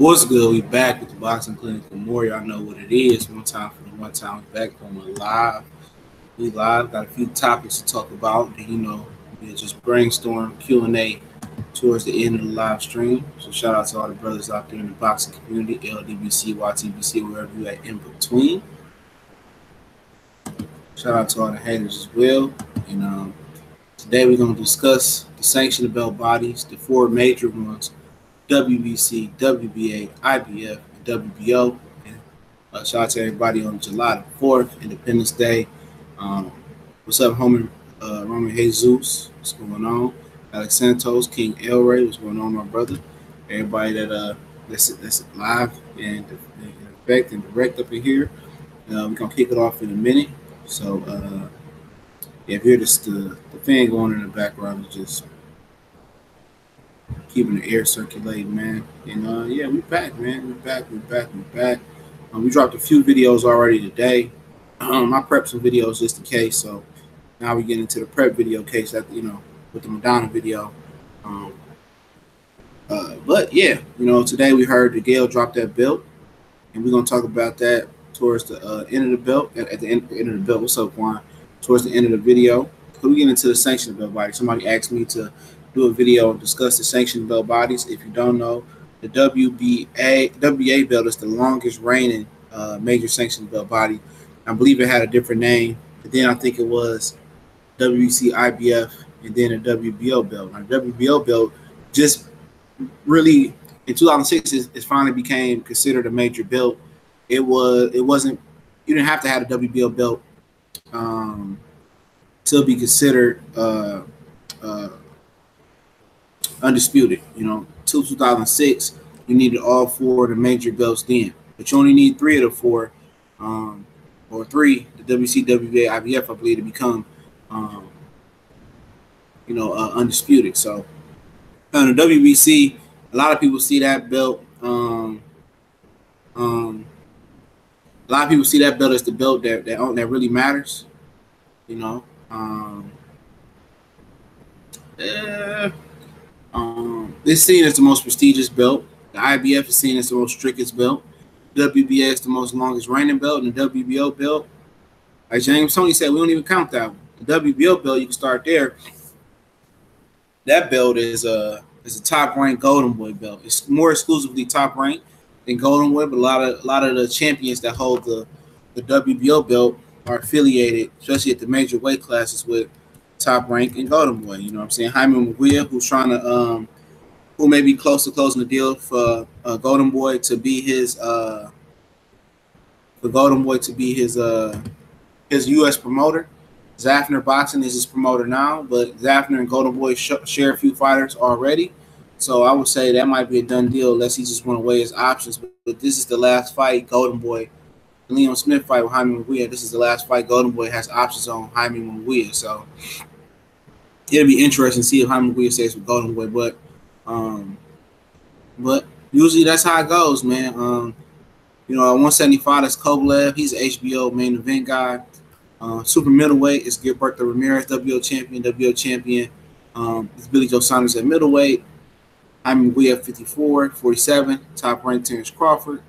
What's good? We back with the Boxing Clinic for more. Y'all know what it is. One time for the one time. We back on live. We live. Got a few topics to talk about. We'll just brainstorm Q&A towards the end of the live stream. So shout out to all the brothers out there in the boxing community, LDBC, YTBC, wherever you at in between. Shout out to all the haters as well. And today we're going to discuss the sanctioned belt bodies, the four major ones: WBC, WBA, IBF, and WBO. And shout out to everybody on July the 4th, Independence Day. What's up, homie? Roman Jesus, what's going on? Alex Santos, King El Ray, what's going on, my brother? Everybody that's live and in effect and direct up in here. We're gonna kick it off in a minute. So if you're just the fan going in the background is just keeping the air circulating, man. And yeah, we back, man. We back. We dropped a few videos already today. I prepped some videos just in case. So now we get into the prep video case with the Madonna video. But yeah, today we heard Degale drop that belt, and we're gonna talk about that towards the end of the belt. At the end of the belt, what's up, Juan? Towards the end of the video, we get into the sanctioned belt body. Somebody asked me to do a video and discuss the sanctioned belt bodies. If you don't know, the WBA belt is the longest reigning major sanctioned belt body. I believe it had a different name, but then I think it was WBC, IBF, and then a WBO belt. Now, the WBO belt just really in 2006 it finally became considered a major belt. It wasn't. You didn't have to have a WBO belt to be considered undisputed. 2006, you needed all four of the major belts then, but you only need three of the four, or three, the WBC, WBA, IBF, I believe, to become, undisputed. So, the WBC, a lot of people see that belt. A lot of people see that belt as the belt that really matters. It's seen as the most prestigious belt. The IBF is seen as the most strictest belt. WBA is the most longest reigning belt, and the WBO belt, like James Tony said, we don't even count that one. The WBO belt, you can start there. That belt is a top ranked Golden Boy belt. It's more exclusively top ranked than Golden Boy, but a lot of the champions that hold the WBO belt are affiliated, especially at the major weight classes, with Top Rank and Golden Boy. You know what I'm saying? Jaime Munguia, who's trying to who may be close to closing the deal for Golden Boy to be his his U.S. promoter. Zafner Boxing is his promoter now, but Zafner and Golden Boy share a few fighters already. So I would say that might be a done deal unless he just want to weigh his options. But this is the last fight Golden Boy, the Leon Smith fight with Jaime Munguia. This is the last fight Golden Boy has options on Jaime Munguia. So it'll be interesting to see if Jaime Munguia stays with Golden Boy. But usually that's how it goes, man. At 175, that's Kovalev. He's an HBO main event guy. Super middleweight is Gilberto Ramirez, WBO champion. It's Billy Joe Saunders at middleweight. Jaime Munguia at 54, 47. Top ranked Terrence Crawford.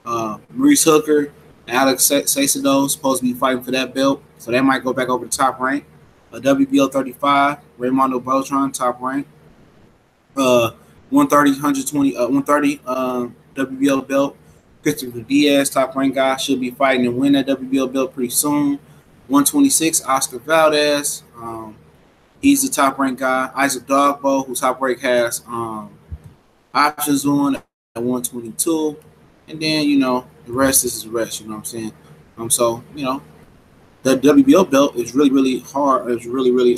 Maurice Hooker and Alex Saicedo supposed to be fighting for that belt, so that might go back over the top rank. WBO 35, Raymondo Beltran, top rank. 130 WBO belt. Christopher Diaz, top rank guy, should be fighting and win that WBO belt pretty soon. 126, Oscar Valdez. He's the top rank guy. Isaac Dogbo, who Top Rank has options on at 122. And then, the rest is the rest, you know what I'm saying? So, the WBO belt is really, really hard. It's really, really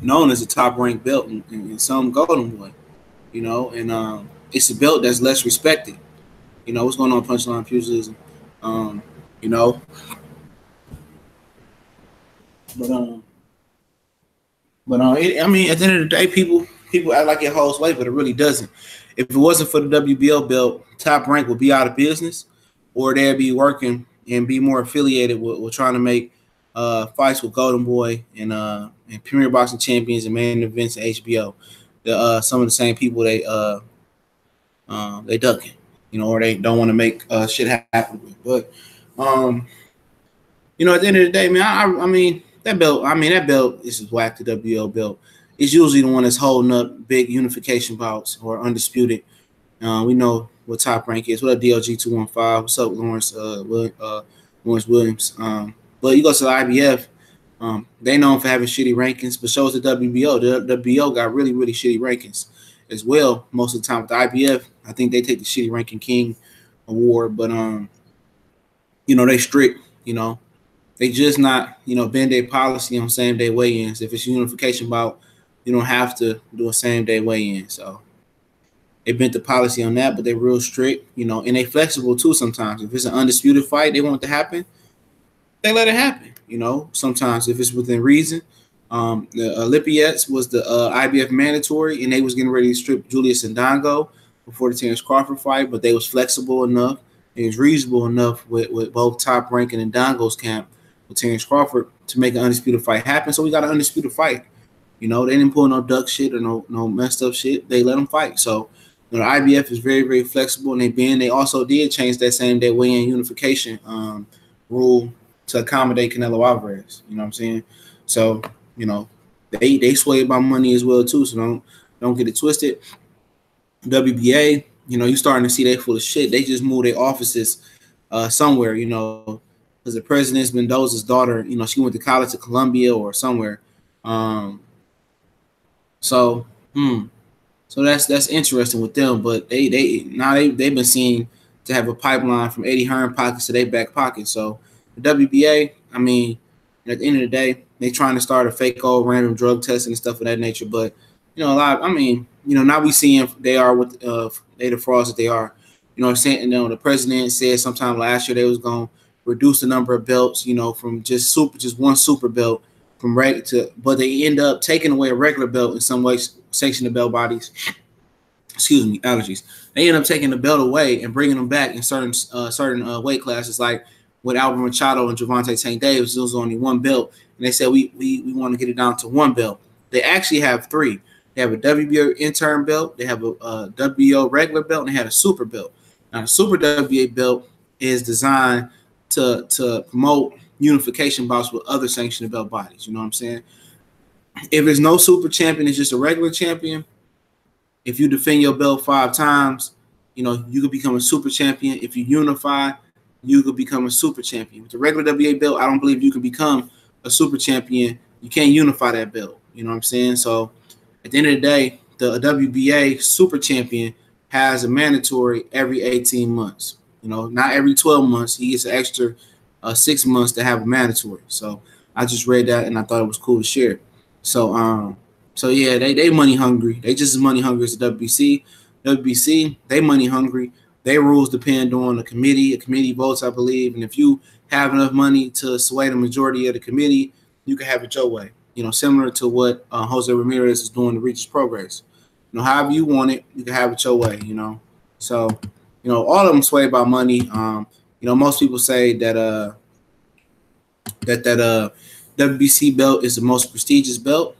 known as a top ranked belt in some Golden Boy, and it's a belt that's less respected. What's going on, Punchline Pugilism? But at the end of the day, people act like it holds weight, but it really doesn't. If it wasn't for the WBO belt, Top Rank would be out of business, or they'd be working and be more affiliated with trying to make fights with Golden Boy and Premier Boxing Champions and main events at HBO. Some of the same people they they ducking, or they don't want to make shit happen with. But at the end of the day, man, I mean that belt. That belt is whack. The WBO belt. It's usually the one that's holding up big unification bouts or undisputed. We know what Top Rank is. What up, DLG 215? What's up, Lawrence? Lawrence Williams. But you go to the IBF. They known for having shitty rankings, but shows the WBO. The WBO got really, really shitty rankings as well. Most of the time with the IBF, I think they take the shitty ranking king award, but they strict. They just not bend their policy on same day weigh-ins. If it's unification bout, you don't have to do a same day weigh-in. So they bent the policy on that, but they're real strict. And they flexible too sometimes. If it's an undisputed fight, they want it to happen. They let it happen. Sometimes if it's within reason. The Olympiads was the IBF mandatory, and they was getting ready to strip Julius Ndongo before the Terrence Crawford fight, but they was flexible enough. It was reasonable enough with both Top Rank and Ndongo's camp with Terrence Crawford to make an undisputed fight happen. So we got an undisputed fight. They didn't pull no duck shit or no messed up shit. They let them fight. So the IBF is very, very flexible, and they also did change that same day weigh-in unification rule to accommodate Canelo Alvarez. You know what I'm saying? So, they swayed by money as well too. So don't get it twisted. WBA, you starting to see they full of shit. They just moved their offices somewhere, because the president's Mendoza's daughter, she went to college at Columbia or somewhere. So that's interesting with them. But they've been seen to have a pipeline from Eddie Hearn pockets to their back pocket. So the WBA, at the end of the day, they trying to start a fake old random drug testing and stuff of that nature. But now we seeing they are what they the frauds that they are. Saying the president said sometime last year they was gonna reduce the number of belts, from just one super belt from reg to, but they end up taking away a regular belt in some ways, sanctioned belt bodies. Excuse me, allergies. They end up taking the belt away and bringing them back in certain weight classes, like with Albert Machado and Gervonta Tank Davis. It was only one belt, and they said we want to get it down to one belt. They actually have three. They have a WBO intern belt, they have a WBO regular belt, and they have a super belt. Now, the super WBA belt is designed to promote unification bouts with other sanctioned belt bodies. You know what I'm saying? If there's no super champion, it's just a regular champion. If you defend your belt 5 times, you could become a super champion. If you unify, you could become a super champion. With the regular WBA belt, I don't believe you can become a super champion. You can't unify that belt. You know what I'm saying? So at the end of the day, the WBA super champion has a mandatory every 18 months. Not every 12 months. He gets an extra 6 months to have a mandatory. So I just read that and I thought it was cool to share. So yeah, they money hungry. They just as money hungry as the WBC. WBC, they money hungry. Their rules depend on a committee. A committee votes, I believe. And if you have enough money to sway the majority of the committee, you can have it your way. Similar to what Jose Ramirez is doing to reach his progress. However you want it, you can have it your way. So all of them swayed by money. Most people say that that WBC belt is the most prestigious belt.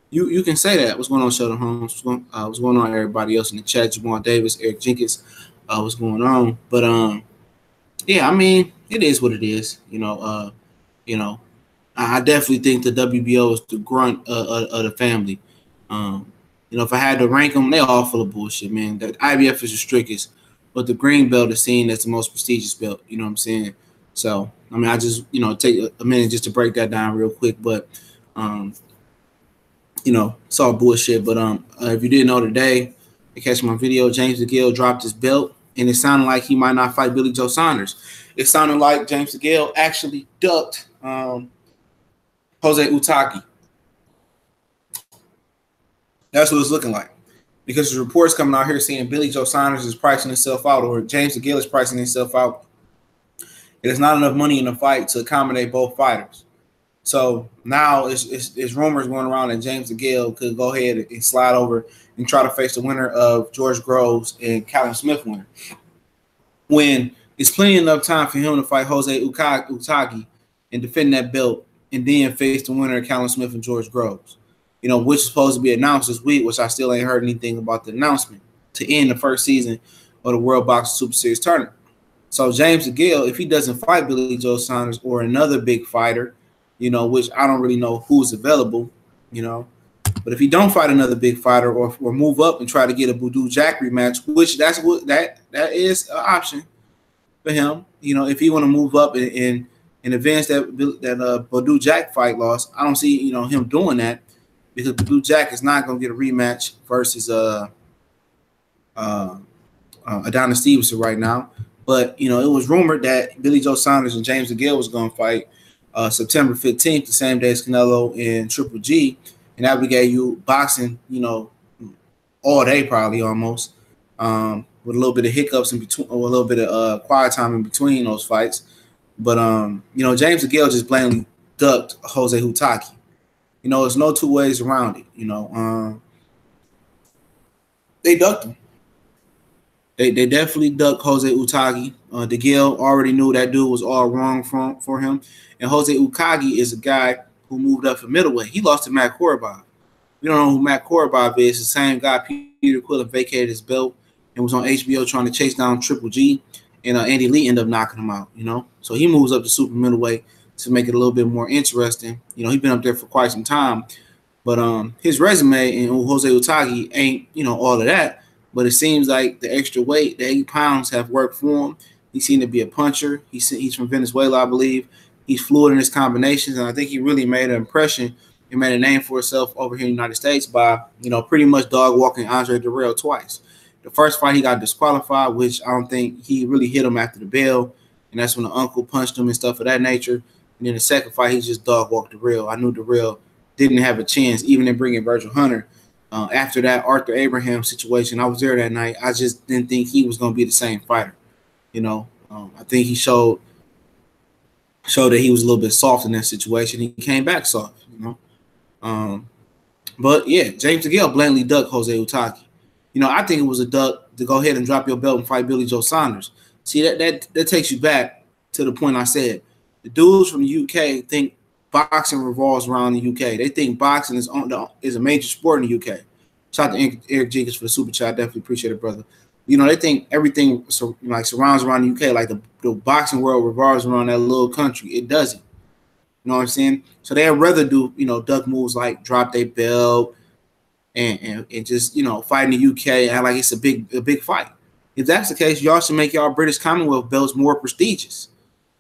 You can say that. What's going on, Sheldon Holmes? What's going on, everybody else in the chat? Jamal Davis, Eric Jenkins. What's going on? But yeah, it is what it is. I definitely think the WBO is the grunt of the family. If I had to rank them, they're all full of bullshit, man. The IBF is the strictest, but the green belt is seen as the most prestigious belt. You know what I'm saying? So, I just, take a minute just to break that down real quick. But, it's all bullshit. But if you didn't know today, you catch my video, James Degale dropped his belt, and it sounded like he might not fight Billy Joe Saunders. It sounded like James Degale actually ducked Jose Uzcategui. That's what it's looking like. Because there's reports coming out here saying Billy Joe Saunders is pricing himself out, or James Degale is pricing himself out. There's not enough money in the fight to accommodate both fighters. So now it's rumors going around that James Degale could go ahead and slide over and try to face the winner of George Groves and Callum Smith winner. When it's plenty enough time for him to fight Jose Uzcategui and defend that belt, and then face the winner of Callum Smith and George Groves. Which is supposed to be announced this week, which I still ain't heard anything about the announcement to end the first season of the World Boxing Super Series tournament. So James Degale, if he doesn't fight Billy Joe Saunders or another big fighter, you know, which I don't really know who's available, you know, but if he don't fight another big fighter or move up and try to get a Badou Jack rematch, which that is an option for him, you know, if he want to move up and advance that Badou Jack fight loss, I don't see, you know, him doing that because Badou Jack is not going to get a rematch versus Adonis Stevenson right now. But, you know, it was rumored that Billy Joe Saunders and James Degale was going to fight September 15th, the same day as Canelo and Triple G. And that would get you boxing, you know, all day probably almost, with a little bit of hiccups in between, or a little bit of quiet time in between those fights. But, you know, James Degale just blatantly ducked Jose Uzcategui. You know, there's no two ways around it. You know, they ducked him. They definitely ducked Jose Uzcategui. Degale already knew that dude was all wrong for him. And Jose Uzcategui is a guy who moved up from middleweight. He lost to Matt Korobov. We don't know who Matt Korobov is. The same guy Peter Quillen vacated his belt and was on HBO trying to chase down Triple G. And Andy Lee ended up knocking him out, you know. So he moves up to super middleweight to make it a little bit more interesting. You know, he's been up there for quite some time. But his resume and Jose Uzcategui ain't, you know, all of that. But it seems like the extra weight, the 8 pounds, have worked for him. He seemed to be a puncher. He's from Venezuela, I believe. He's fluid in his combinations, and I think he really made an impression and made a name for himself over here in the United States by, you know, pretty much dog-walking Andre Dirrell twice. The first fight he got disqualified, which I don't think he really hit him after the bell, and that's when the uncle punched him and stuff of that nature. And then the second fight, he just dog-walked Dirrell. I knew Dirrell didn't have a chance, even in bringing Virgil Hunter. After that Arthur Abraham situation, I was there that night. I just didn't think he was going to be the same fighter. You know, I think he showed that he was a little bit soft in that situation. He came back soft, you know. But, yeah, James Degale blatantly ducked Jose Uzcategui. You know, I think it was a duck to go ahead and drop your belt and fight Billy Joe Saunders. See, that takes you back to the point I said. The dudes from the UK think boxing revolves around the UK. They think boxing is a major sport in the UK. Shout out to Eric Jenkins for the super chat. I definitely appreciate it, brother. You know, they think everything surrounds around the UK, like the boxing world revolves around that little country. It doesn't. You know what I'm saying? So they'd rather do, you know, duck moves like drop their belt and just, you know, fight in the UK and act like it's a big fight. If that's the case, y'all should make y'all British Commonwealth belts more prestigious,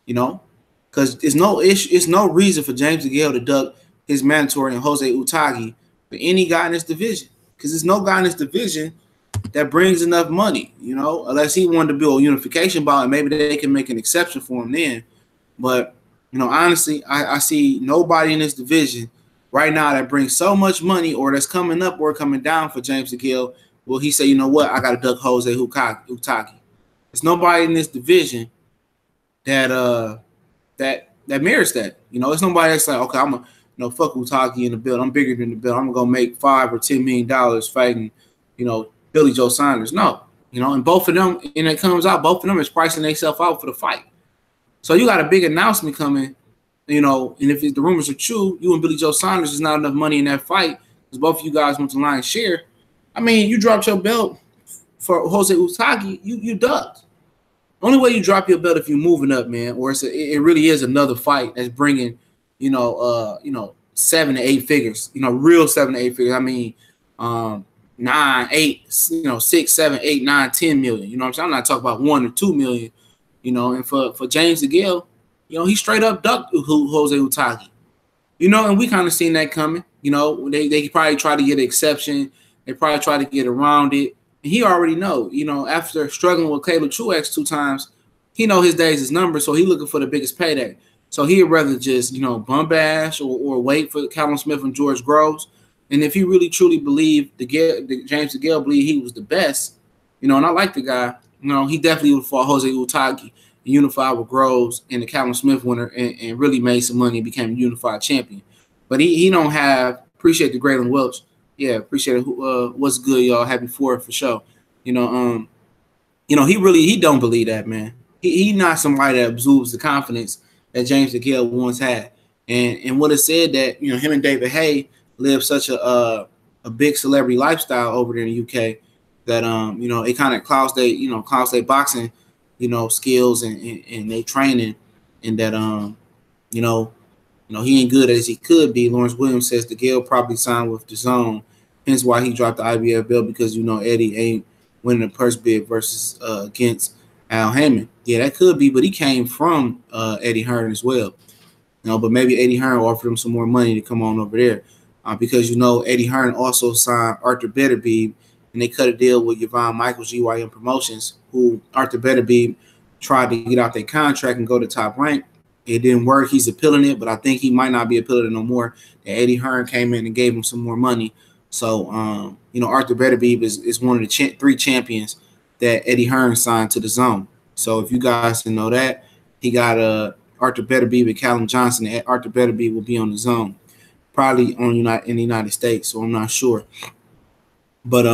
you know? Because there's no issue, it's no reason for James Degale to duck his mandatory and Jose Uzcategui for any guy in this division. Because there's no guy in this division that brings enough money, you know, unless he wanted to build a unification bout, and maybe they can make an exception for him then. But, you know, honestly, I see nobody in this division right now that brings so much money or that's coming up or coming down for James Degale. Well, he say, you know what, I got to duck Jose Uzcategui. There's nobody in this division that merits that. You know, it's nobody that's like, okay, I'm a, you know, fuck Uzcategui in the belt. I'm bigger than the belt. I'm gonna make $5 or $10 million fighting, you know, Billy Joe Saunders. No, you know, and both of them, and it comes out, both of them is pricing themselves out for the fight. So you got a big announcement coming, you know, and if the rumors are true, you and Billy Joe Saunders is not enough money in that fight because both of you guys want the lion's share. I mean, you dropped your belt for Jose Uzcategui, you ducked. Only way you drop your belt if you're moving up, man, or it really is another fight that's bringing, you know, 7 to 8 figures, you know, real 7 to 8 figures. I mean, 9, 8, you know, 6, 7, 8, 9, 10 million. You know what I'm saying? I'm not talking about 1 or 2 million, you know. And for James Degale, you know, he straight up ducked Jose Uzcategui. You know, and we kind of seen that coming. You know, they probably try to get an exception. They probably try to get around it. He already know, you know, after struggling with Caleb Truex 2 times, he know his days is numbered, so he looking for the biggest payday. So he'd rather just, you know, bum bash or wait for Callum Smith and George Groves. And if he really truly believed James Degale believed he was the best, you know, and I like the guy, you know, he definitely would fought Jose Uzcategui and unified with Groves and the Callum Smith winner and really made some money and became a unified champion. But he don't have, appreciate the Graylin Welch. Yeah, appreciate it. What's good, y'all? Happy for sure. You know, he don't believe that, man. He not somebody that absorbs the confidence that James Degale once had. And what it said that, you know, him and David Haye live such a big celebrity lifestyle over there in the UK that you know, it kind of clouds their boxing, you know, skills and they training, and that you know, he ain't good as he could be. Lawrence Williams says Degale probably signed with the zone, hence why he dropped the IBF belt, because you know Eddie ain't winning a purse bid versus against Al Haymon. Yeah, that could be, but he came from Eddie Hearn as well. You know, but maybe Eddie Hearn offered him some more money to come on over there, because you know Eddie Hearn also signed Arthur Beterbiev, and they cut a deal with Yvonne Michaels GYM Promotions, who Arthur Beterbiev tried to get out their contract and go to Top Rank. It didn't work. He's appealing it, but I think he might not be appealing it no more. And Eddie Hearn came in and gave him some more money. So, you know, Arthur Beterbiev is one of the 3 champions that Eddie Hearn signed to the zone. So if you guys didn't know that, he got Arthur Beterbiev and Callum Johnson. And Arthur Beterbiev will be on the zone, probably in the United States. So I'm not sure. But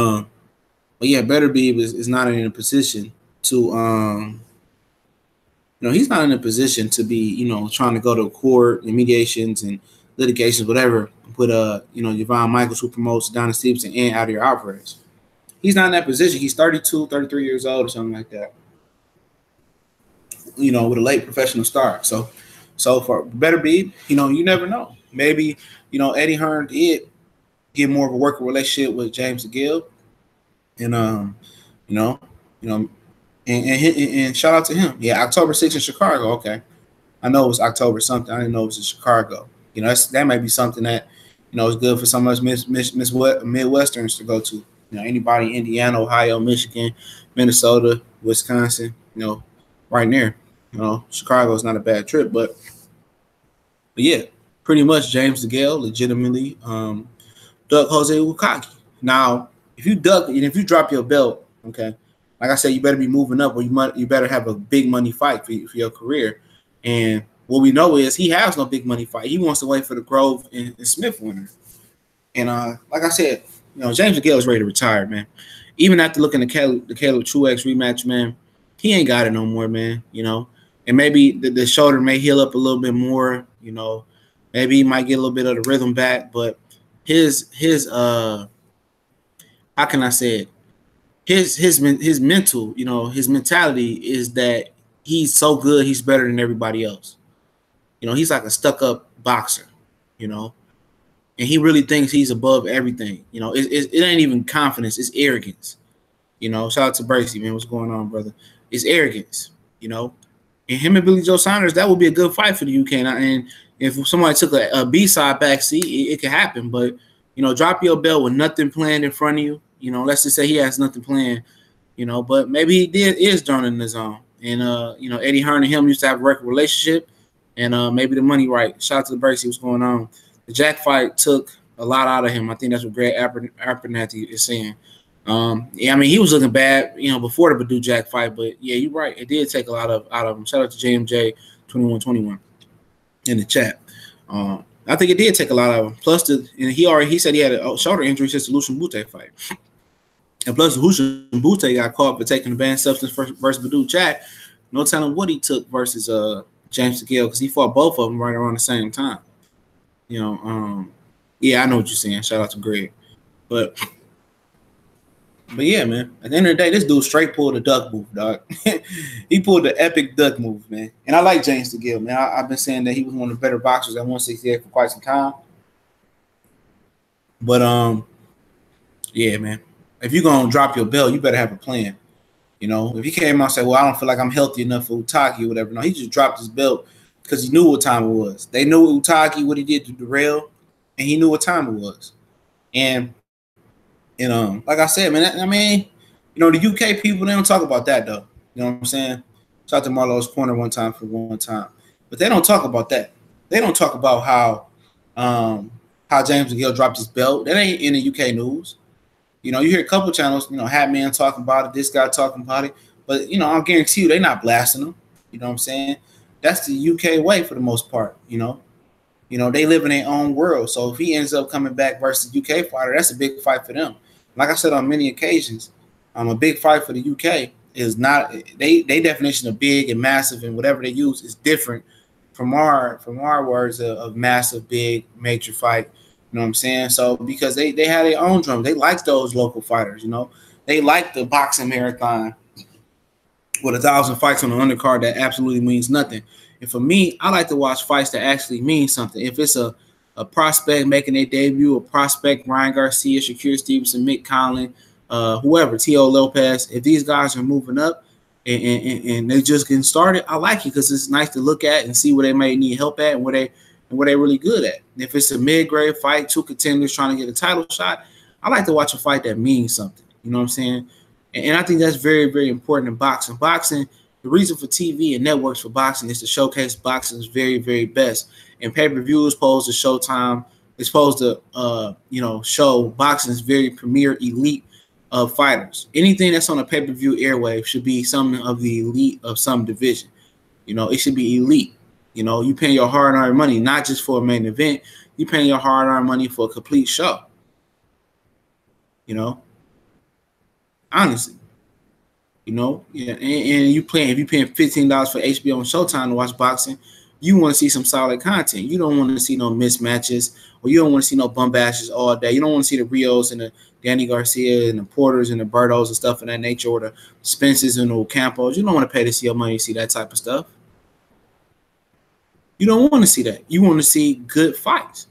yeah, Beterbiev is not in a position to you know, he's not in a position to be, you know, trying to go to court and mediations and litigations, whatever, with you know, Yvonne Michaels, who promotes Donna Stevenson and Out of Your Alvarez. He's not in that position. He's 32, 33 years old or something like that. You know, with a late professional start. So for Beterbiev, you know, you never know. Maybe, you know, Eddie Hearn did get more of a working relationship with James Degale. And you know, and shout out to him. Yeah, October 6th in Chicago. Okay, I know it was October something. I didn't know it was in Chicago. You know, that might be something that, you know, is good for some of us Midwesterners to go to. You know, anybody, Indiana, Ohio, Michigan, Minnesota, Wisconsin, you know, right near. You know, Chicago is not a bad trip, but yeah, pretty much James Degale legitimately ducked Jose Uzcategui. Now, if you duck and if you drop your belt, okay, like I said, you better be moving up, or you better have a big money fight for your career. And what we know is he has no big money fight. He wants to wait for the Grove and Smith winner. And like I said, you know, James Degale is ready to retire, man. Even after looking at the Caleb Truex rematch, man, he ain't got it no more, man. You know, and maybe the shoulder may heal up a little bit more. You know, maybe he might get a little bit of the rhythm back, but his how can I say it? His mental, you know, his mentality is that he's so good, he's better than everybody else. You know, he's like a stuck-up boxer, you know, and he really thinks he's above everything. You know, it ain't even confidence, it's arrogance. You know, shout out to Bracey, man. What's going on, brother? It's arrogance, you know. And him and Billy Joe Saunders, that would be a good fight for the UK. And if somebody took a B-side backseat, it could happen. But, you know, drop your belt with nothing planned in front of you. You know, let's just say he has nothing planned, you know, but maybe he is drawn in the zone. And, you know, Eddie Hearn and him used to have a record relationship, and maybe the money right. Shout out to the Bracey, what's going on. The Jack fight took a lot out of him. I think that's what Greg Abernathy is saying. Yeah, I mean, he was looking bad, you know, before the Badou Jack fight, but yeah, you're right. It did take a lot out of him. Shout out to JMJ 2121 in the chat. I think it did take a lot out of him. Plus, and he said he had a shoulder injury since the Lucian Bute fight. And plus, Lucian Bute got caught for taking the banned substance versus Badou Jack. No telling what he took versus James Degale, because he fought both of them right around the same time. You know, yeah, I know what you're saying. Shout out to Greg. But yeah, man, at the end of the day, this dude straight pulled the duck move, dog. He pulled the epic duck move, man. And I like James Degale, man. I've been saying that he was one of the better boxers at 168 for quite some time. But yeah, man, if you're gonna drop your belt, you better have a plan. You know, if he came out and said, well, I don't feel like I'm healthy enough for Uzcategui or whatever. No, he just dropped his belt because he knew what time it was. They knew Uzcategui, what he did to Dirrell, and he knew what time it was. And like I said, man, I mean, you know, the UK people, they don't talk about that, though. You know what I'm saying? Shout out to Marlowe's Corner one time. But they don't talk about that. They don't talk about how James Degale dropped his belt. That ain't in the UK news. You know, you hear a couple channels, you know, Hatman talking about it, this guy talking about it. But, you know, I'll guarantee you they're not blasting them. You know what I'm saying? That's the UK way for the most part, you know. You know, they live in their own world. So if he ends up coming back versus UK fighter, that's a big fight for them. Like I said on many occasions, a big fight for the UK is not they definition of big and massive and whatever they use is different from our words of massive, big, major fight. You know what I'm saying? So because they had their own drum, they like those local fighters. You know, they like the boxing marathon with 1,000 fights on the undercard that absolutely means nothing. And for me, I like to watch fights that actually mean something. If it's a prospect making their debut, a prospect, Ryan Garcia, Shakur Stevenson, Mick Conlon, whoever, T.O. Lopez, if these guys are moving up and they're just getting started, I like it because it's nice to look at and see where they may need help at and where they're really good at. If it's a mid-grade fight, two contenders trying to get a title shot, I like to watch a fight that means something. You know what I'm saying? And I think that's very, very important in boxing. Boxing, the reason for TV and networks for boxing is to showcase boxing's very, very best. And pay-per-view is supposed to showtime. It's supposed to, show boxing's very premier elite of fighters. Anything that's on a pay-per-view airwave should be some of the elite of some division. You know, it should be elite. You know, you paying your hard-earned money, not just for a main event. You paying your hard-earned money for a complete show. You know, honestly, you know, yeah. And if you're paying $15 for HBO and Showtime to watch boxing, you want to see some solid content. You don't want to see no mismatches, or you don't want to see no bum bashes all day. You don't want to see the Rios and the Danny Garcia and the Porters and the Bertos and stuff of that nature, or the Spences and the Ocampos. You don't want to pay to see your money to see that type of stuff. You don't want to see that. You want to see good fights.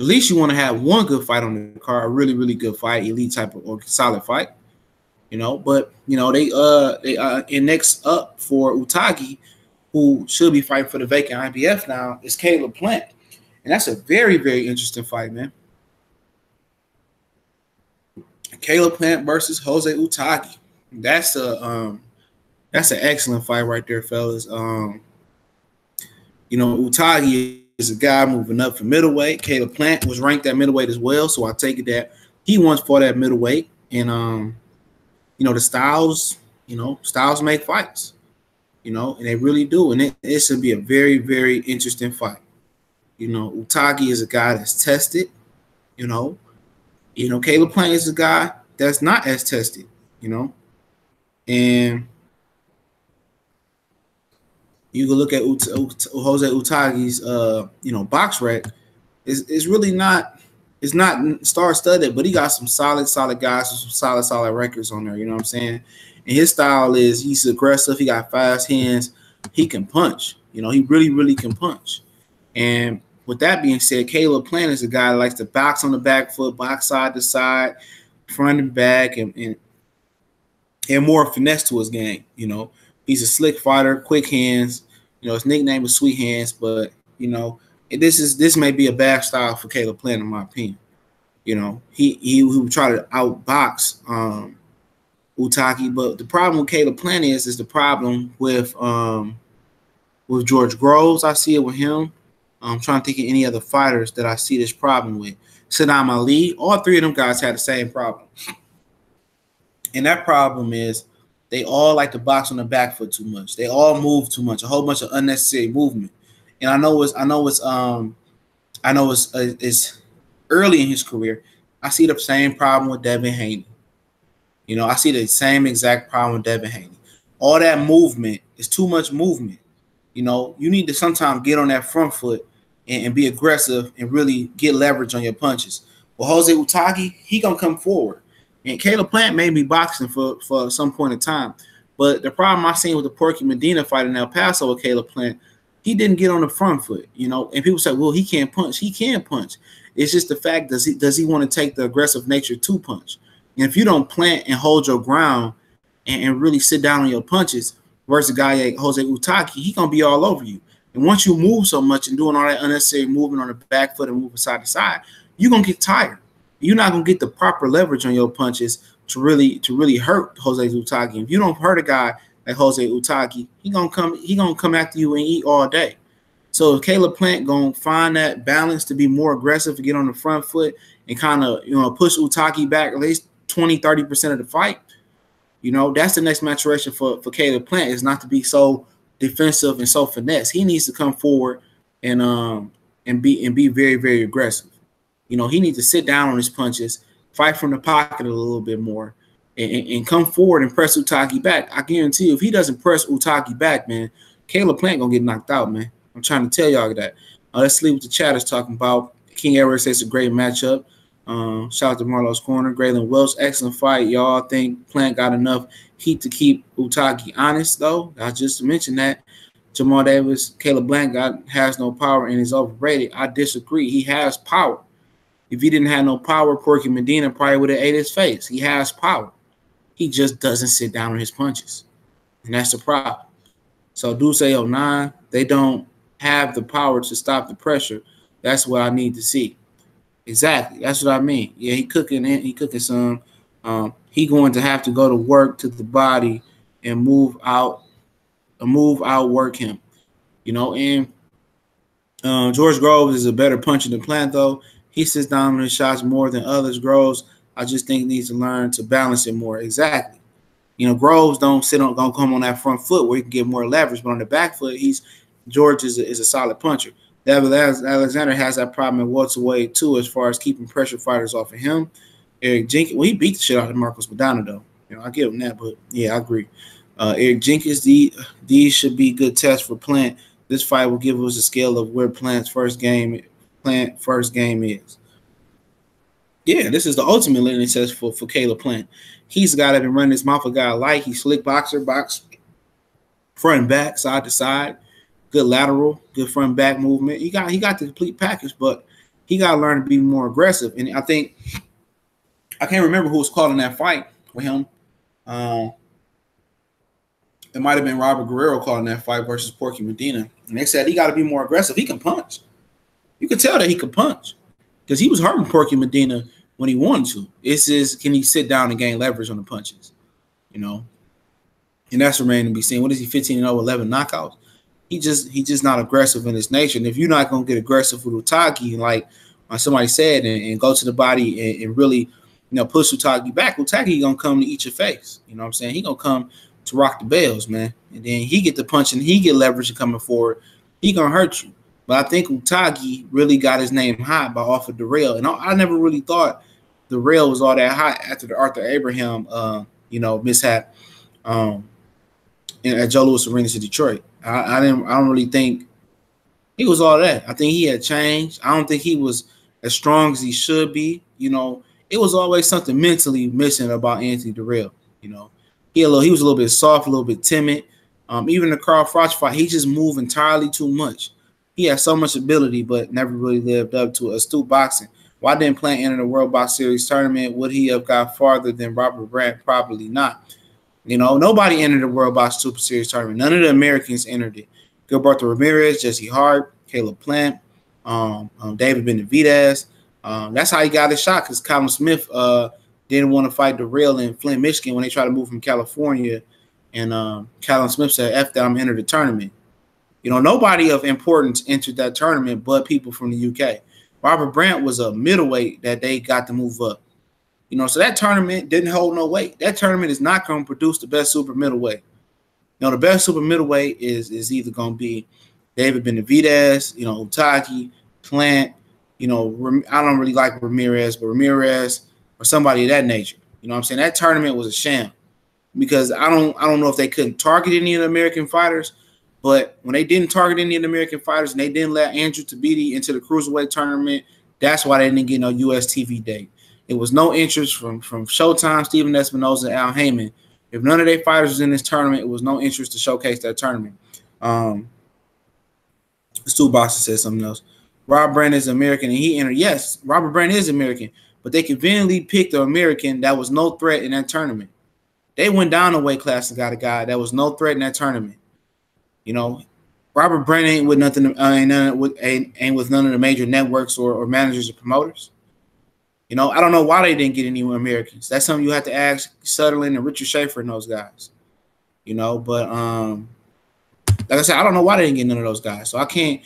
At least you want to have one good fight on the card, a really, really good fight, elite type of or solid fight. You know, but you know, they and next up for Uzcategui, who should be fighting for the vacant IBF now, is Caleb Plant. And that's a very, very interesting fight, man. Caleb Plant versus Jose Uzcategui. That's an excellent fight right there, fellas. You know, Uzcategui is a guy moving up from middleweight. Caleb Plant was ranked at middleweight as well, so I take it that he once fought at middleweight. And you know, the styles make fights. You know, and they really do. And it should be a very, very interesting fight. You know, Uzcategui is a guy that's tested. You know, Caleb Plant is a guy that's not as tested. You know, and you can look at Jose Uzcategui's, box rec. It's really not. It's not star-studded, but he got some solid guys with some solid records on there. You know what I'm saying? And his style is he's aggressive. He got fast hands. He can punch. You know, he really, really can punch. And with that being said, Caleb Plant is a guy that likes to box on the back foot, box side to side, front and back, and more finesse to his game. You know, he's a slick fighter, quick hands. You know, his nickname is Sweet Hands, but you know, this may be a bad style for Caleb Plant, in my opinion. You know, he would try to outbox Uzcategui, but the problem with Caleb Plant is the problem with George Groves. I see it with him. I'm trying to think of any other fighters that I see this problem with. Saddam Ali, all three of them guys had the same problem. And that problem is they all like to box on the back foot too much. They all move too much, a whole bunch of unnecessary movement. And I know it's early in his career. I see the same problem with Devin Haney. You know, I see the same exact problem with Devin Haney. All that movement is too much movement. You know, you need to sometimes get on that front foot and be aggressive and really get leverage on your punches. Well, Jose Uzcategui, he gonna come forward. And Caleb Plant may be boxing for some point in time. But the problem I seen with the Porky Medina fight in El Paso with Caleb Plant, he didn't get on the front foot, you know. And people say, well, he can't punch. He can punch. It's just the fact, does he want to take the aggressive nature to punch? And if you don't plant and hold your ground and really sit down on your punches versus a guy like Jose Uzcategui, he going to be all over you. And once you move so much and doing all that unnecessary movement on the back foot and moving side to side, you're going to get tired. You're not going to get the proper leverage on your punches to really hurt Jose Uzcategui. If you don't hurt a guy like Jose Uzcategui, he gonna come after you and eat all day. So if Caleb Plant gonna find that balance to be more aggressive, to get on the front foot and kind of push Uzcategui back at least 20-30% of the fight, that's the next maturation for Caleb Plant, is not to be so defensive and so finesse. He needs to come forward and be very, very aggressive. He needs to sit down on his punches, fight from the pocket a little bit more, and come forward and press Uzcategui back. I guarantee you, if he doesn't press Uzcategui back, man, Caleb Plant gonna get knocked out, man. I'm trying to tell y'all that. Let's see what the chat is talking about. King Eric says it's a great matchup. Shout out to Marlo's Corner. Graylin Welch, excellent fight. Y'all think Plant got enough heat to keep Uzcategui honest, though? I just mentioned that. Jamal Davis, Caleb Blank has no power and is overrated. I disagree. He has power. If he didn't have no power, Porky Medina probably would have ate his face. He has power. He just doesn't sit down on his punches. And that's the problem. So Duce 09, they don't have the power to stop the pressure. That's what I need to see. Exactly. That's what I mean. Yeah, he cooking some. He going to have to go to work to the body and move outwork him. And George Groves is a better puncher than Plant, though. He sits down on his shots more than others. Groves, I just think, needs to learn to balance it more. Exactly. Groves don't come on that front foot where he can get more leverage, but on the back foot, George is a solid puncher. Alexander has that problem in welterweight too, as far as keeping pressure fighters off of him. Eric Jenkins, he beat the shit out of Marcos Madonna, though. I give him that, but yeah, I agree. Eric Jenkins, these should be good tests for Plant. This fight will give us a scale of where Plant's first game is. Yeah, this is the ultimate litmus test for Caleb Plant. He's a guy that been running his mouth a guy like. He's slick boxer, box front and back, side to side. Good lateral, good front and back movement. He got the complete package, but he got to learn to be more aggressive. And I think I can't remember who was calling that fight with him. It might have been Robert Guerrero calling that fight versus Porky Medina. And they said he got to be more aggressive. He can punch. You could tell that he could punch because he was hurting Porky Medina when he wanted to. It's just, can he sit down and gain leverage on the punches? And that's remaining to be seen. What is he, 15-0, 11 knockouts? He's just not aggressive in his nature. And if you're not going to get aggressive with Uzcategui, like somebody said, and go to the body and really, push Uzcategui back, Uzcategui going to come to eat your face. You know what I'm saying? He going to come to rock the bells, man. And then he get the punch and he get leverage and coming forward. He going to hurt you. But I think Uzcategui really got his name hot by off of Dirrell. And I never really thought Dirrell was all that hot after the Arthur Abraham, mishap at Joe Louis Arenas in Detroit. I don't really think he was all that. I think he had changed. I don't think he was as strong as he should be. It was always something mentally missing about Anthony Dirrell. He was a little bit soft, a little bit timid. Even the Carl Froch fight, he just moved entirely too much. He had so much ability, but never really lived up to astute boxing. Why didn't Plant enter the World Box Series tournament? Would he have got farther than Robert Brandt? Probably not. Nobody entered the World Box Super Series tournament. None of the Americans entered it. Gilberto Ramirez, Jesse Hart, Caleb Plant, David Benavidez. That's how he got his shot, because Callum Smith didn't want to fight Dirrell in Flint, Michigan when they tried to move from California. And Callum Smith said, F that, I'm enter the tournament. Nobody of importance entered that tournament but people from the UK. Robert Brandt was a middleweight that they got to move up. So that tournament didn't hold no weight. That tournament is not going to produce the best super middleweight. The best super middleweight is either going to be David Benavidez, Uzcategui, Plant. I don't really like Ramirez, but Ramirez or somebody of that nature. What I'm saying? That tournament was a sham because I don't know if they couldn't target any of the American fighters. But when they didn't target any of the American fighters and they didn't let Andrew Tabiti into the cruiserweight tournament, that's why they didn't get no U.S. TV date. It was no interest from Showtime, Stephen Espinoza, Al Heyman. If none of their fighters was in this tournament, it was no interest to showcase that tournament. Stu Boxer said something else. Rob Brandt is American, and he entered. Yes, Robert Brandt is American, but they conveniently picked an American that was no threat in that tournament. They went down a weight class and got a guy that was no threat in that tournament. Robert Brandt ain't with nothing. Ain't with none of the major networks or managers or promoters. I don't know why they didn't get any Americans. That's something you have to ask Sutherland and Richard Schaefer and those guys. But like I said, I don't know why they didn't get none of those guys. So I can't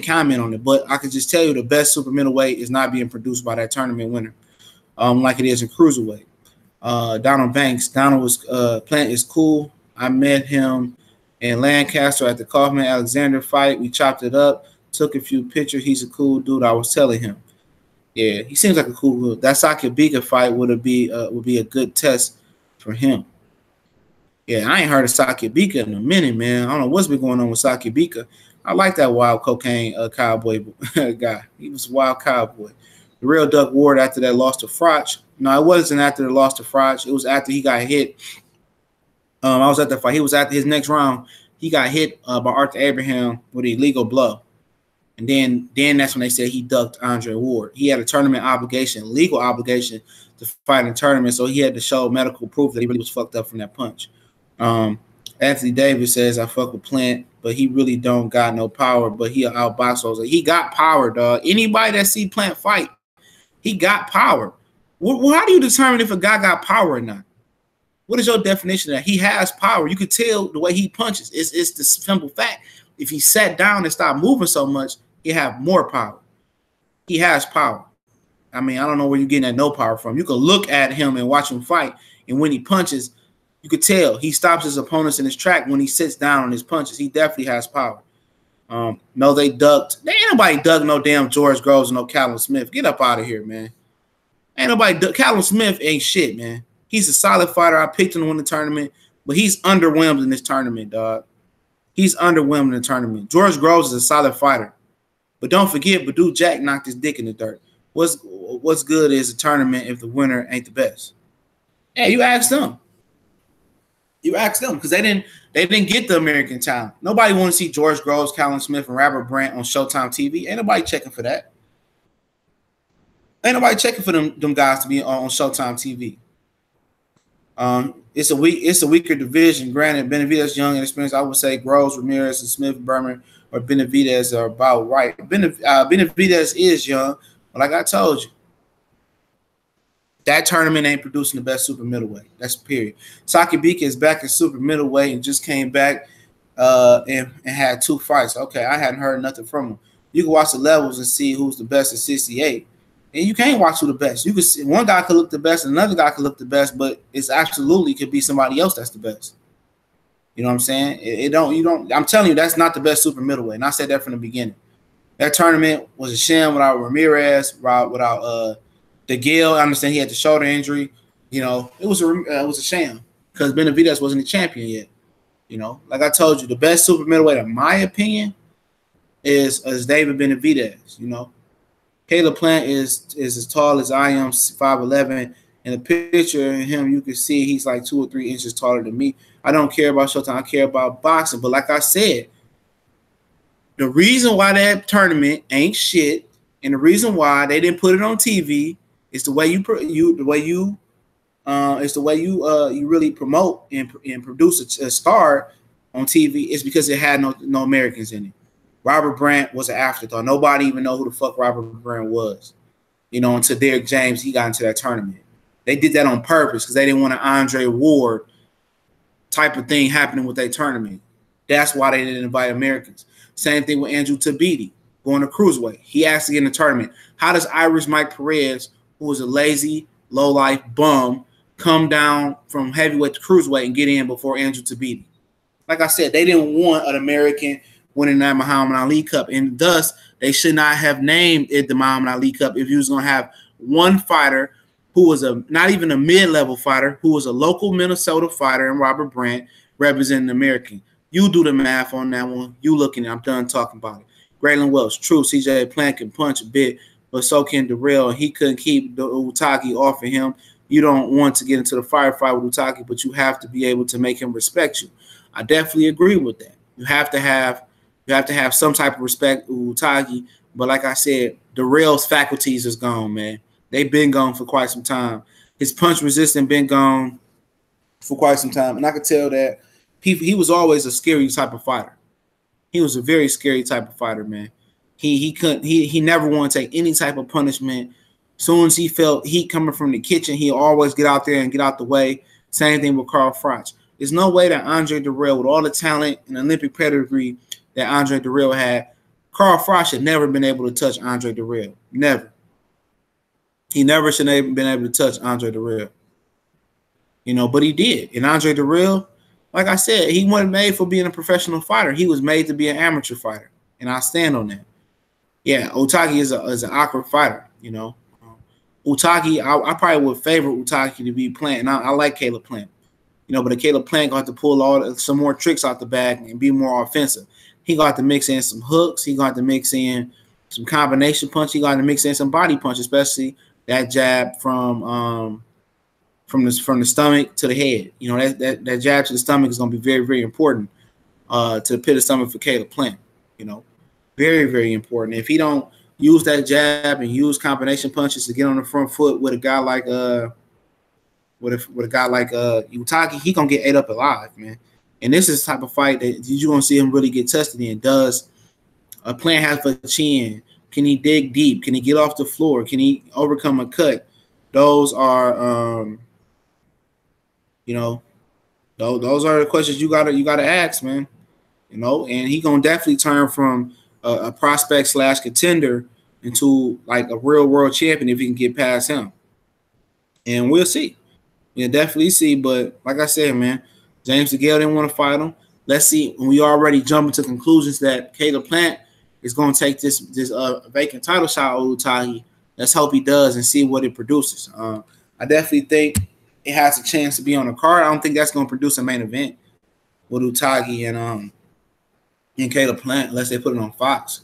comment on it. But I can just tell you the best super middleweight is not being produced by that tournament winner, like it is in cruiserweight. Donald Banks. Donald was Plant is cool. I met him in Lancaster at the Kaufman Alexander fight. We chopped it up, took a few pictures. He's a cool dude. I was telling him. Yeah, he seems like a cool dude. That Sakibika fight would be a good test for him. Yeah, I ain't heard of Sakibika in a minute, man. I don't know what's been going on with Sakibika. I like that wild cocaine cowboy guy. He was a wild cowboy. Dirrell ducked Ward after that loss to Froch. No, it wasn't after the loss to Froch. It was after he got hit. I was at the fight. He was at his next round. He got hit by Arthur Abraham with an illegal blow. And then that's when they said he ducked Andre Ward. He had a tournament obligation, legal obligation to fight in a tournament, so he had to show medical proof that he really was fucked up from that punch. Anthony Davis says, I fuck with Plant, but he really don't got no power, but he'll outbox those. He got power, dog. Anybody that see Plant fight, he got power. Well, how do you determine if a guy got power or not? What is your definition of that? He has power. You could tell the way he punches. It's the simple fact. If he sat down and stopped moving so much, he have more power. He has power. I mean, I don't know where you're getting that no power from. You can look at him and watch him fight, and when he punches, you could tell he stops his opponents in his track when he sits down on his punches. He definitely has power. No, they ducked. Ain't nobody ducked no damn George Groves, no Callum Smith. Get up out of here, man. Ain't nobody ducked. Callum Smith ain't shit, man. He's a solid fighter. I picked him to win the tournament, but he's underwhelmed in this tournament, dog. He's underwhelmed in the tournament. George Groves is a solid fighter. But don't forget, Badou Jack knocked his dick in the dirt. What's good is a tournament if the winner ain't the best. Hey, you ask them. You ask them because they didn't get the American talent. Nobody want to see George Groves, Callum Smith, and Robert Brandt on Showtime TV. Ain't nobody checking for that. Ain't nobody checking for them guys to be on Showtime TV. It's a weaker division. Granted, Benavidez, young and experienced. I would say Groves, Ramirez, and Smith, Berman, or Benavidez are about right. Benavidez is young, but like I told you, that tournament ain't producing the best super middleweight. That's period. Saki Bika is back in super middleweight and just came back and had 2 fights. Okay, I hadn't heard nothing from him. You can watch the levels and see who's the best at 68. And you can't watch who the best. You can see one guy could look the best, and another guy could look the best, but it's absolutely could be somebody else that's the best. You know what I'm saying? I'm telling you, that's not the best super middleweight. And I said that from the beginning. That tournament was a sham without Ramirez, without Degale. I understand he had the shoulder injury. You know, it was a sham because Benavidez wasn't a champion yet. You know, like I told you, the best super middleweight, in my opinion, is David Benavidez. You know, Caleb Plant is as tall as I am, 5'11". In the picture of him, you can see he's like 2 or 3 inches taller than me. I don't care about Showtime. I care about boxing. But like I said, the reason why that tournament ain't shit, and the reason why they didn't put it on TV is the way you really promote and produce a star on TV is because it had no Americans in it. Robert Brandt was an afterthought. Nobody even know who the fuck Robert Brandt was. You know, until Derrick James, he got into that tournament. They did that on purpose because they didn't want an Andre Ward type of thing happening with their tournament. That's why they didn't invite Americans. Same thing with Andrew Tabiti going to cruiserweight. He asked to get in the tournament. How does Irish Mike Perez, who was a lazy, low-life bum, come down from heavyweight to cruiserweight and get in before Andrew Tabiti? Like I said, they didn't want an American winning that Muhammad Ali Cup, and thus they should not have named it the Muhammad Ali Cup if you was going to have one fighter who was not even a mid-level fighter, who was a local Minnesota fighter, and Robert Brandt representing the American. You do the math on that one. You looking at it. I'm done talking about it. Graylin Welch, true. CJ Plant can punch a bit, but so can Dirrell. He couldn't keep the Uzcategui off of him. You don't want to get into the firefight with Uzcategui, but you have to be able to make him respect you. I definitely agree with that. You have to have some type of respect with Uzcategui, but like I said, Dirrell's faculties is gone, man. They've been gone for quite some time. His punch resistance been gone for quite some time, and I could tell that he was always a scary type of fighter. He was a very scary type of fighter, man. He never wanted to take any type of punishment. As soon as he felt heat coming from the kitchen, he'd always get out there and get out the way. Same thing with Carl Froch. There's no way that Andre Dirrell, with all the talent and Olympic pedigree that Andre Dirrell had, Carl Froch had never been able to touch Andre Dirrell. Never. He never should have been able to touch Andre Dirrell. You know, but he did. And Andre Dirrell, like I said, he wasn't made for being a professional fighter. He was made to be an amateur fighter. And I stand on that. Yeah, Uzcategui is an awkward fighter, you know. Uzcategui, I probably would favor Uzcategui to be Plant. And I like Caleb Plant. You know, but Caleb Plant got to pull some more tricks out the bag and be more offensive. He got to mix in some hooks. He got to mix in some combination punch. He got to mix in some body punch, especially that jab from the stomach to the head. You know, that jab to the stomach is going to be very, very important to the pit of stomach for Caleb Plant. You know, very, very important. If he don't use that jab and use combination punches to get on the front foot with a guy like Uzcategui, he gonna get ate up alive, man. And this is the type of fight that you're gonna see him really get tested in. Does a Plant have a chin? Can he dig deep? Can he get off the floor? Can he overcome a cut? Those are you know, those are the questions you gotta ask, man. You know, and he gonna definitely turn from a prospect / contender into like a real world champion if he can get past him. And we'll see. We'll definitely see. But like I said, man, James Degale didn't want to fight him. Let's see. When we already jumping to conclusions that Caleb Plant is going to take this vacant title shot on Uzcategui. Let's hope he does and see what it produces. I definitely think it has a chance to be on the card. I don't think that's going to produce a main event with Uzcategui and Caleb Plant unless they put it on Fox.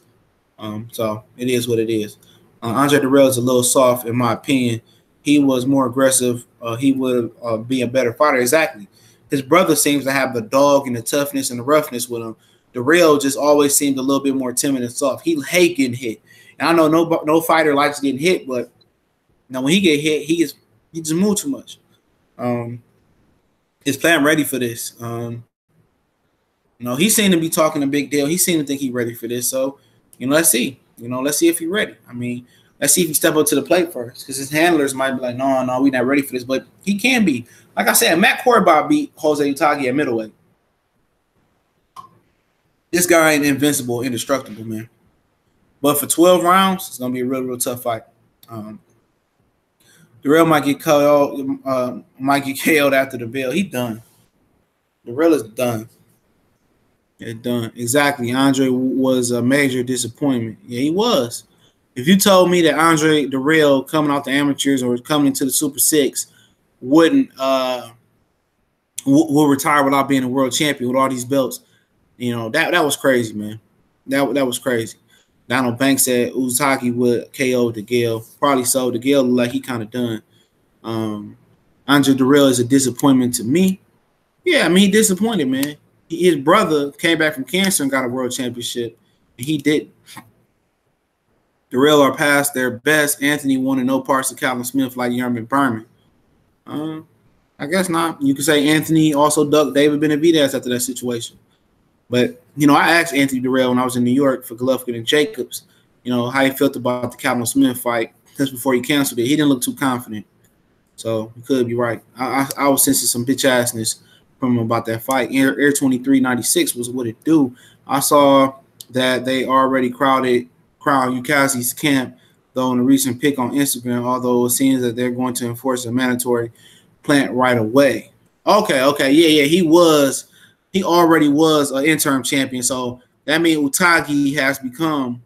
So it is what it is. Andre Dirrell is a little soft, in my opinion. He was more aggressive. He would be a better fighter. Exactly. His brother seems to have the dog and the toughness and the roughness with him. Dirrell just always seemed a little bit more timid and soft. He hate getting hit. And I know no fighter likes getting hit, but you know, when he get hit, he just moves too much. Is Plant ready for this? You know, he seemed to be talking a big deal. He seemed to think he's ready for this. So, you know, let's see. You know, let's see if he's ready. I mean, let's see if he step up to the plate first, because his handlers might be like, no, we're not ready for this. But he can be. Like I said, Matt Corbat beat Jose Uzcategui at middleweight. This guy ain't invincible, indestructible, man. But for 12 rounds, it's going to be a real, real tough fight. Dirrell might get KO'd after the bell. He done. Dirrell is done. It's done. Exactly. Andre was a major disappointment. Yeah, he was. If you told me that Andre Dirrell coming out the amateurs or coming into the Super 6 will retire without being a world champion with all these belts, you know, that was crazy, man. That was crazy. Donald Banks said Uzcategui would KO Degale. Probably so. Degale looked like he kind of done. Andre Dirrell is a disappointment to me. Yeah, I mean, he disappointed, man. His brother came back from cancer and got a world championship, and he didn't. Dirrell are past their best. Anthony wanted no parts of Calvin Smith like Yerman Berman. I guess not. You could say Anthony also ducked David Benavidez after that situation. But, you know, I asked Anthony Dirrell when I was in New York for Golovkin and Jacobs, you know, how he felt about the Calvin Smith fight just before he canceled it. He didn't look too confident. So you could be right. I was sensing some bitch-assness from him about that fight. Air 2396 was what it do. I saw that they already crowned Ukazi's camp, though, in a recent pic on Instagram, although it seems that they're going to enforce a mandatory Plant right away. Okay, yeah, he already was an interim champion, so that means Uzcategui has become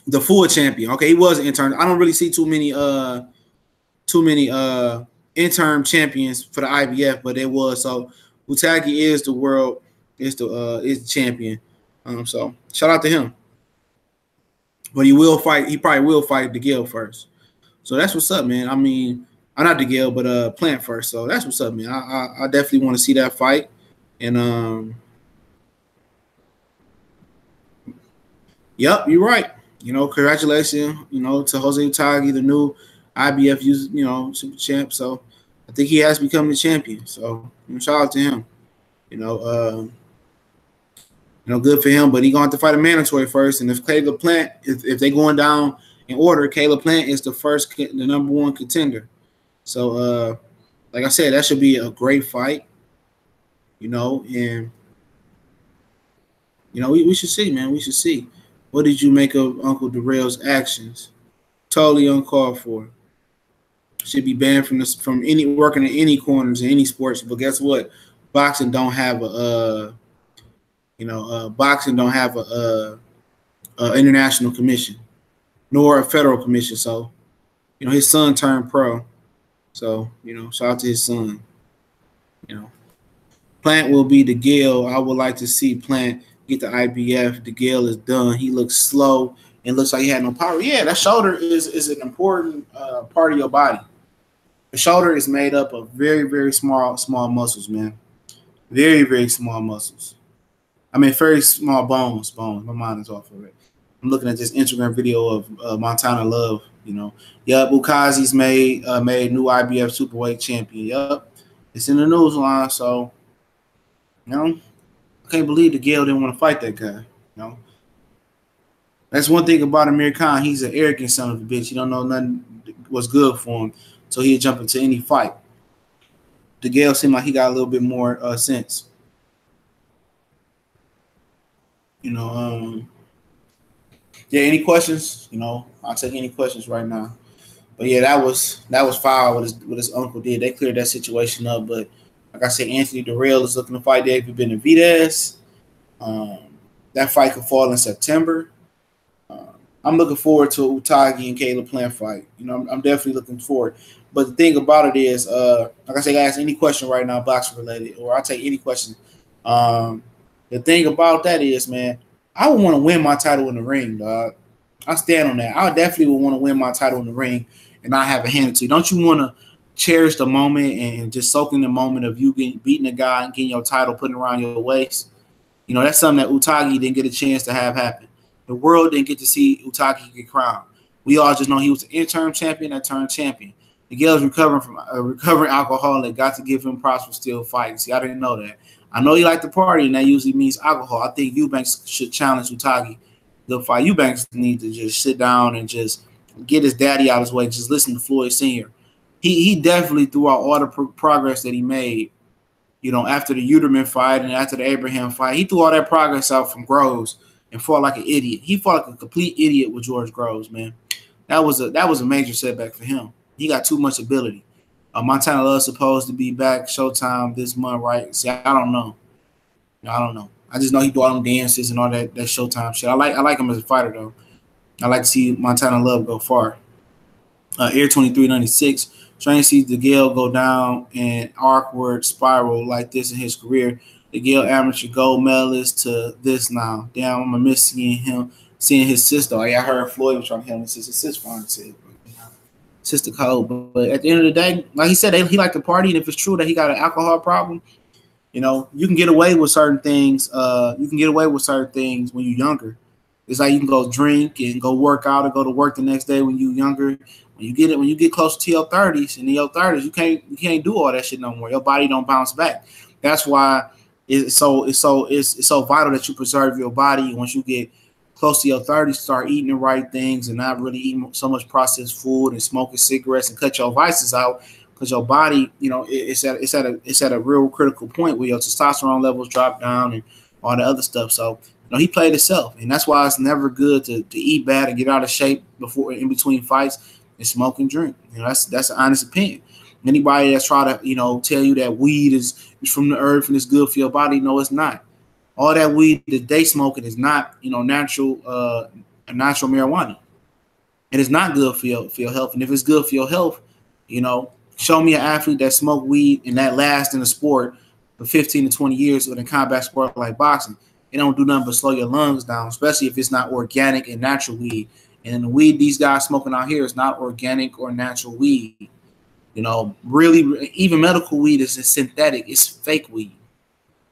the full champion. Okay, he was an interim. I don't really see too many interim champions for the IBF, but it was. So Uzcategui is the champion. So shout out to him. But he probably will fight Degale first. So that's what's up, man. I mean, I'm not Degale, but Plant first. So that's what's up, man. I definitely want to see that fight. And yep, you're right. You know, congratulations, you know, to Jose Uzcategui, the new IBF, you know, super champ. So I think he has become the champion. So shout out to him. You know, good for him. But he's going to have to fight a mandatory first. And if Caleb Plant, if they're going down in order, Caleb Plant is the number one contender. So, like I said, that should be a great fight. You know, and you know, we should see, man. We should see. What did you make of Uncle Dirrell's actions? Totally uncalled for. Should be banned from any working in any corners in any sports. But guess what? Boxing don't have a international commission, nor a federal commission. So, you know, his son turned pro. So, you know, shout out to his son. You know, Plant will be Degale. I would like to see Plant get the IBF. Degale is done. He looks slow and looks like he had no power. Yeah, that shoulder is an important part of your body. The shoulder is made up of very, very small muscles, man. Very, very small muscles. I mean, very small bones. My mind is off of it. I'm looking at this Instagram video of Montana Love. You know, yep, Uzcategui's made new IBF superweight champion. Yep, it's in the news line. So, you know, I can't believe Degale didn't want to fight that guy. You know, that's one thing about Amir Khan. He's an arrogant son of a bitch. He don't know nothing was good for him, so he'll jump into any fight. Degale seemed like he got a little bit more sense. You know, yeah. Any questions? You know, I'll take any questions right now. But yeah, that was foul what his uncle did. They cleared that situation up. But like I said, Anthony Dirrell is looking to fight David Benavidez. That fight could fall in September. I'm looking forward to Uzcategui and Caleb Plant fight. You know, I'm definitely looking forward. But the thing about it is, like I said, ask any question right now, boxing related, or I'll take any question. The thing about that is, man, I would want to win my title in the ring, dog. I stand on that. I definitely would want to win my title in the ring and not have a hand to. Don't you want to cherish the moment and just soak in the moment of you beating a guy and getting your title, putting it around your waist? You know, that's something that Uzcategui didn't get a chance to have happen. The world didn't get to see Uzcategui get crowned. We all just know he was an interim champion that turned champion. Degale's recovering from a recovering alcoholic. Got to give him props for still fighting. See, I didn't know that. I know you like to party, and that usually means alcohol. I think Eubanks should challenge Uzcategui. The fight Eubanks need to just sit down and just get his daddy out of his way. Just listen to Floyd Sr. He definitely threw out all the progress that he made. You know, after the Uterman fight and after the Abraham fight, he threw all that progress out from Groves and fought like an idiot. He fought like a complete idiot with George Groves, man. That was a major setback for him. He got too much ability. Montana Love's supposed to be back Showtime this month, right? See, I don't know. I don't know. I just know he do all them dances and all that Showtime shit. I like him as a fighter though. I like to see Montana Love go far. Air 2396. Trying to see Degale go down an awkward spiral like this in his career. Degale amateur gold medalist to this now. Damn, I'm gonna miss seeing his sister. Like I heard Floyd was trying to help his sister. His fine too. Sister code. But at the end of the day, like he said, he liked to party, and if it's true that he got an alcohol problem, you know, you can get away with certain things. You can get away with certain things when you're younger. It's like you can go drink and go work out or go to work the next day when you're younger. When you get close to your 30s, and in your 30s, you can't do all that shit no more. Your body don't bounce back. That's why it's so vital that you preserve your body. Once you get close to your 30s, start eating the right things and not really eating so much processed food and smoking cigarettes and cut your vices out, because your body, you know, it's at a real critical point where your testosterone levels drop down and all the other stuff. So, you know, he played himself, and that's why it's never good to eat bad and get out of shape before in between fights and smoke and drink. You know, that's an honest opinion. Anybody that's try to, you know, tell you that weed is from the earth and it's good for your body, no, it's not. All that weed that they smoking is not, you know, natural marijuana. And it's not good for your health. And if it's good for your health, you know, show me an athlete that smoked weed and that lasts in the sport for 15 to 20 years in a combat sport like boxing. It don't do nothing but slow your lungs down, especially if it's not organic and natural weed. And the weed these guys smoking out here is not organic or natural weed. You know, really, even medical weed is synthetic. It's fake weed.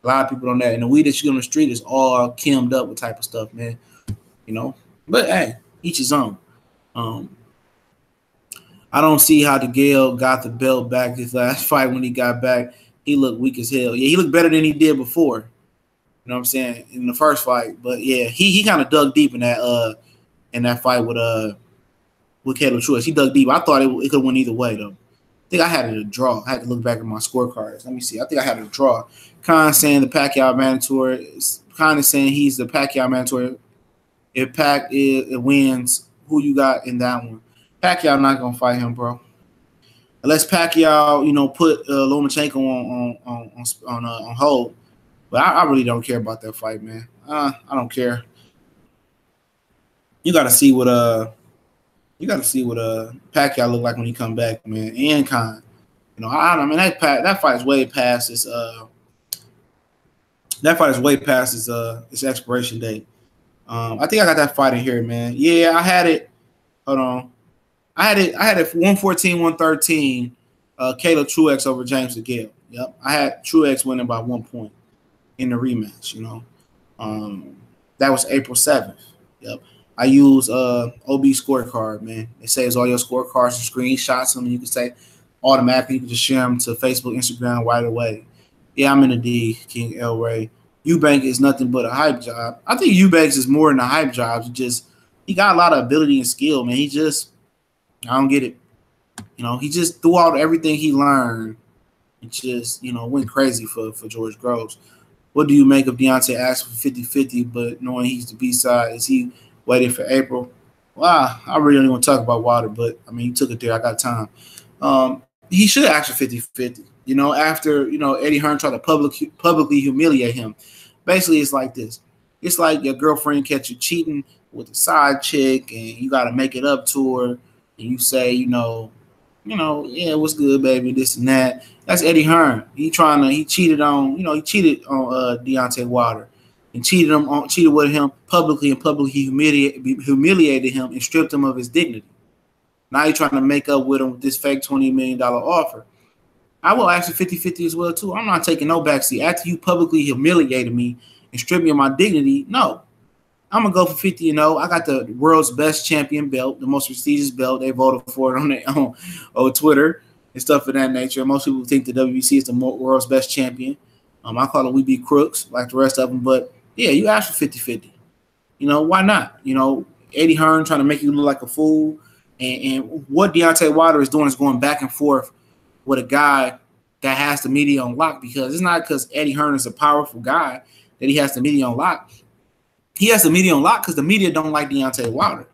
A lot of people don't know. And the weed that you get on the street is all chemmed up with type of stuff, man. You know, but hey, each his own. I don't see how Degale got the belt back his last fight. When he got back, he looked weak as hell. Yeah, he looked better than he did before. You know what I'm saying? In the first fight. But yeah, he kind of dug deep in that fight with Caleb Truex. He dug deep. I thought it could win either way though. I think I had it a draw. I had to look back at my scorecards. Let me see. I think I had it a draw. Khan saying the Pacquiao mandatory. Khan is saying he's the Pacquiao mandatory. If Pac it wins, who you got in that one? Pacquiao not gonna fight him, bro. Unless Pacquiao, you know, put Lomachenko on hold. But I really don't care about that fight, man. I don't care. You gotta see what Pacquiao look like when he come back, man. And Khan, you know, I mean that fight is way past its That fight is way past its expiration date. I think I got that fight in here, man. Yeah, I had it. Hold on. I had it 114, 113. Caleb Truex over James Degale. Yep. I had Truex winning by 1 point in the rematch, you know. That was April 7th. Yep. I use OB scorecard, man. It saves all your scorecards and screenshots them. You can say automatically, you can just share them to Facebook, Instagram right away. Yeah, I'm in the D, King El Ray. Eubank is nothing but a hype job. I think Eubanks is more than a hype job. He got a lot of ability and skill, man. I don't get it. You know, he just threw out everything he learned and just, you know, went crazy for George Groves. What do you make of Deontay asking for 50-50, but knowing he's the B-side? Is he waiting for April? Well, I really don't want to talk about Wilder, but, I mean, he took it there. I got time. He should ask for 50-50. You know, after, you know, Eddie Hearn tried to publicly humiliate him. Basically, it's like this. It's like your girlfriend catch you cheating with a side chick, and you got to make it up to her, and you say, you know, yeah, what's good, baby, this and that. That's Eddie Hearn. He cheated on Deontay Wilder, and cheated with him publicly, and publicly humiliated him and stripped him of his dignity. Now you're trying to make up with him with this fake $20 million offer. I will ask for 50-50 as well, too. I'm not taking no backseat. After you publicly humiliated me and stripped me of my dignity, no. I'm going to go for 50-0. I got the world's best champion belt, the most prestigious belt. They voted for it on Twitter and stuff of that nature. Most people think the WBC is the world's best champion. I call it we be crooks like the rest of them. But, yeah, you ask for 50-50. You know, why not? You know, Eddie Hearn trying to make you look like a fool. And what Deontay Wilder is doing is going back and forth with a guy that has the media on lock, because it's not because Eddie Hearn is a powerful guy that he has the media on lock. He has the media on lock because the media don't like Deontay Wilder.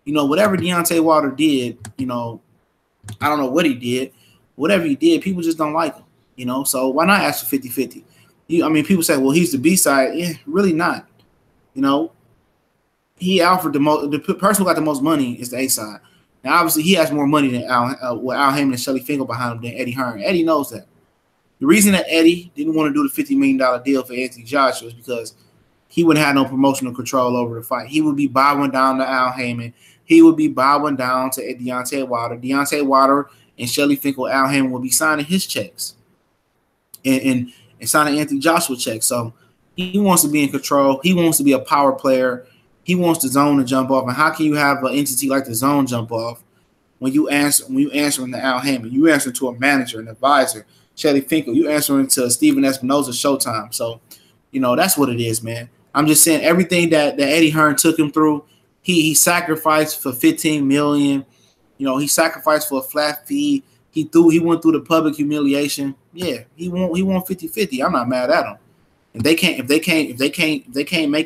You know, whatever Deontay Wilder did, you know, I don't know what he did. Whatever he did, people just don't like him, you know. So why not ask for 50-50? I mean, people say, well, he's the B-side. Yeah, really not. You know, he offered the person who got the most money is the A-side. Now, obviously, he has more money than with Al Heyman and Shelly Finkel behind him than Eddie Hearn. Eddie knows that. The reason that Eddie didn't want to do the $50 million deal for Anthony Joshua is because he wouldn't have no promotional control over the fight. He would be bowing down to Al Heyman. He would be bowing down to Deontay Wilder. Deontay Wilder and Shelly Finkel, Al Heyman will be signing his checks and signing Anthony Joshua checks. So he wants to be in control. He wants to be a power player. He wants the zone to jump off. And how can you have an entity like the zone jump off when you answering to Al Heyman? You answering to a manager, an advisor, Shelly Finkel. You answering to Steven Espinosa, Showtime. So, you know, that's what it is, man. I'm just saying everything that Eddie Hearn took him through, he sacrificed for $15 million. You know, he sacrificed for a flat fee. He went through the public humiliation. Yeah, he won 50-50. I'm not mad at him. If they can't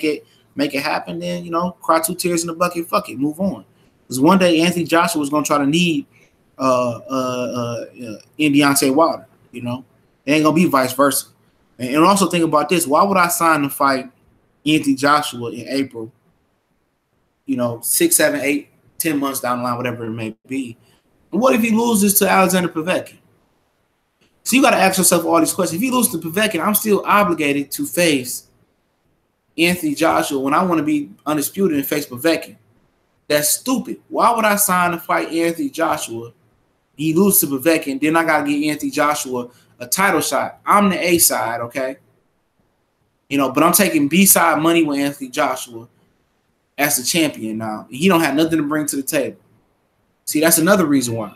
make it happen, then, you know, cry 2 tears in the bucket, fuck it, move on. Because one day Anthony Joshua was gonna try to need in Deontay Wilder, you know. It ain't gonna be vice versa. And also think about this: why would I sign to fight Anthony Joshua in April? You know, 6, 7, 8, 10 months down the line, whatever it may be. And what if he loses to Alexander Povetkin? So you got to ask yourself all these questions. If he loses to Povetkin, I'm still obligated to face Anthony Joshua when I want to be undisputed and face Povetkin. That's stupid. Why would I sign to fight Anthony Joshua? He loses to Povetkin, then I got to give Anthony Joshua a title shot. I'm the A side, okay? You know, but I'm taking B side money with Anthony Joshua as the champion now. He don't have nothing to bring to the table. See, that's another reason why.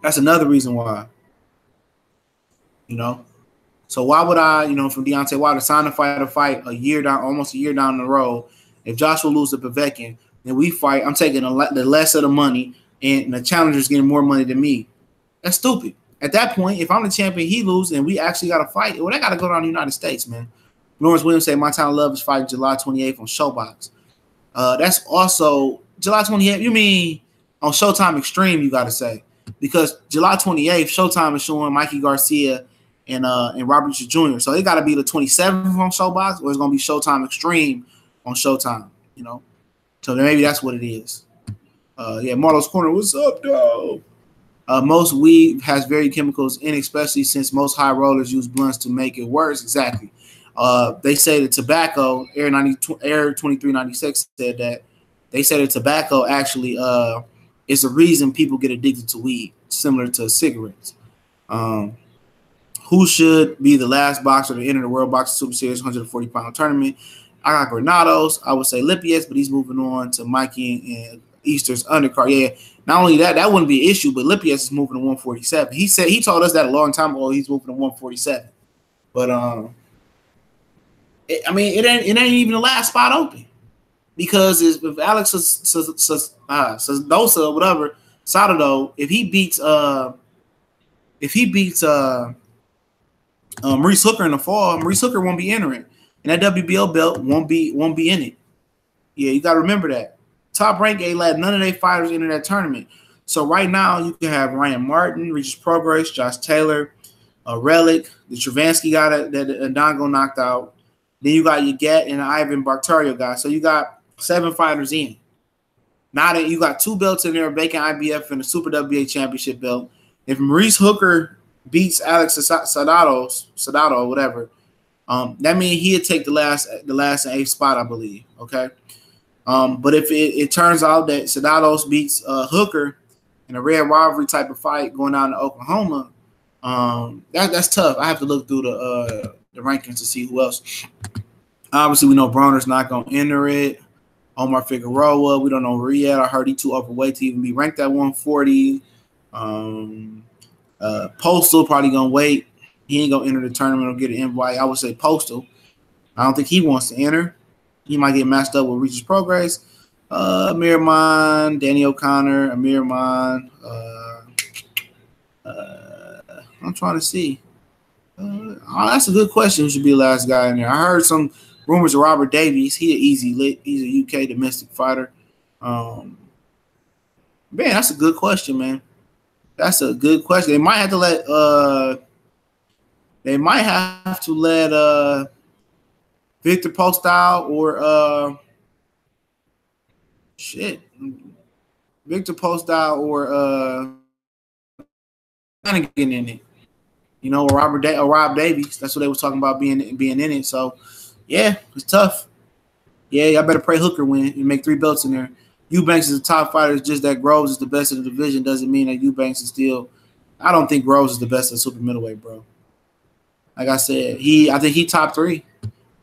That's another reason why. You know? So why would I, you know, from Deontay Wilder sign to fight almost a year down the road? If Joshua loses to Povetkin, then we fight. I'm taking the less of the money, and the challenger's getting more money than me. That's stupid. At that point, if I'm the champion, he loses, and we actually got to fight. Well, they got to go down to the United States, man. Lawrence Williams said, "My Town Love is fighting July 28th on Showbox." That's also July 28th. You mean on Showtime Extreme? You got to say, because July 28th, Showtime is showing Mikey Garcia and Robert Jr. So it got to be the 27th on Showbox, or it's gonna be Showtime Extreme on Showtime. You know, so maybe that's what it is. Yeah, Marlo's Corner. What's up, though? Most weed has very chemicals in, especially since most high rollers use blunts to make it worse. Exactly. They say that tobacco, Air 2396 said that. They say that tobacco actually is the reason people get addicted to weed, similar to cigarettes. Who should be the last boxer to enter the World Boxing Super Series 140-pound tournament? I got Granados. I would say Lippius, but he's moving on to Mikey and Easter's undercard. Yeah, not only that, that wouldn't be an issue, but Lippius is moving to 147. He told us that a long time ago. He's moving to 147. But it ain't even the last spot open, because if Alex Sadosa or whatever, Sadado, if he beats Maurice Hooker in the fall, Maurice Hooker won't be entering, and that WBO belt won't be in it. Yeah, you got to remember that. Top rank ain't let none of their fighters enter that tournament. So right now you can have Ryan Martin, Regis Progress, Josh Taylor, Relic, the Travansky guy that Ndongo knocked out. Then you got your Gat and Ivan Bartario guy. So you got 7 fighters in. Now that you got 2 belts in there, vacant IBF and the Super WBA championship belt. If Maurice Hooker beats Alex Sadado, whatever, that means he'd take the last and 8th spot, I believe. Okay. But if it turns out that Sadados beats Hooker in a red rivalry type of fight going down to Oklahoma, that's tough. I have to look through the rankings to see who else. Obviously, we know Broner's not going to enter it. Omar Figueroa, we don't know where he at. I heard he's too overweight to even be ranked at 140. Postal probably going to wait. He ain't going to enter the tournament or get an invite. I would say Postal. I don't think he wants to enter. He might get matched up with Regis Progress. Miramon, Danny O'Connor, Miramon. I'm trying to see. That's a good question. Who should be the last guy in there? I heard some rumors of Robert Davies. He an easy lit. He's a UK domestic fighter. Man, that's a good question, man. That's a good question. They might have to let. Victor Postal or Victor Postal or getting in it, or Rob Davies. That's what they was talking about being in it. So yeah, it's tough. Yeah, y'all better pray Hooker win and make 3 belts in there. Eubanks is the top fighter. It's just that Groves is the best in the division doesn't mean that Eubanks is still. I don't think Groves is the best at super middleweight, bro. Like I said, I think he top 3.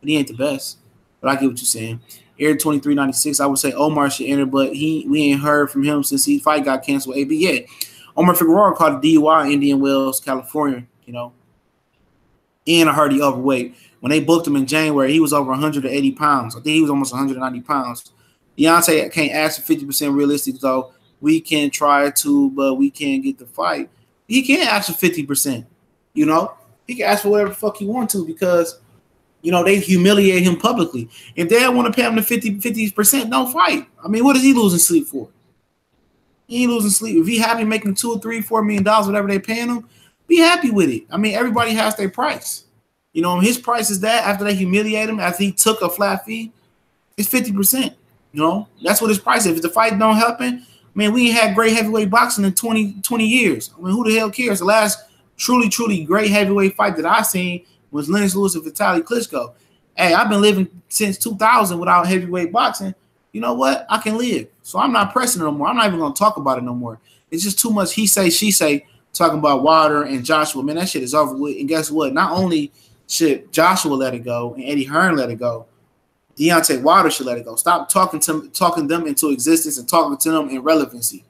He ain't the best, but I get what you're saying. Air 2396, I would say Omar should enter, but we ain't heard from him since his fight got canceled. AB, yeah. Omar Figueroa caught a DUI in Indian Wells, California, and I heard he overweight. When they booked him in January, he was over 180 pounds. I think he was almost 190 pounds. Deontay can't ask for 50% realistic, though. We can try to, but we can't get the fight. He can't ask for 50%, He can ask for whatever the fuck he want to because – they humiliate him publicly. If they don't want to pay him the 50%, don't fight. I mean, what is he losing sleep for? He ain't losing sleep. If he happy making $2, $3, $4 million, whatever they paying him, be happy with it. I mean, everybody has their price. His price is that after they humiliate him, after he took a flat fee, it's 50%. That's what his price is. If the fight don't happen, man, we ain't had great heavyweight boxing in 20 years. I mean, who the hell cares? The last truly, truly great heavyweight fight that I seen was Lennox Lewis and Vitaly Klitschko. Hey, I've been living since 2000 without heavyweight boxing. You know what? I can live. So I'm not pressing it no more. I'm not even going to talk about it no more. It's just too much he say, she say, talking about Wilder and Joshua. Man, that shit is over with. And guess what? Not only should Joshua let it go and Eddie Hearn let it go, Deontay Wilder should let it go. Stop talking them into existence and talking to them in relevancy.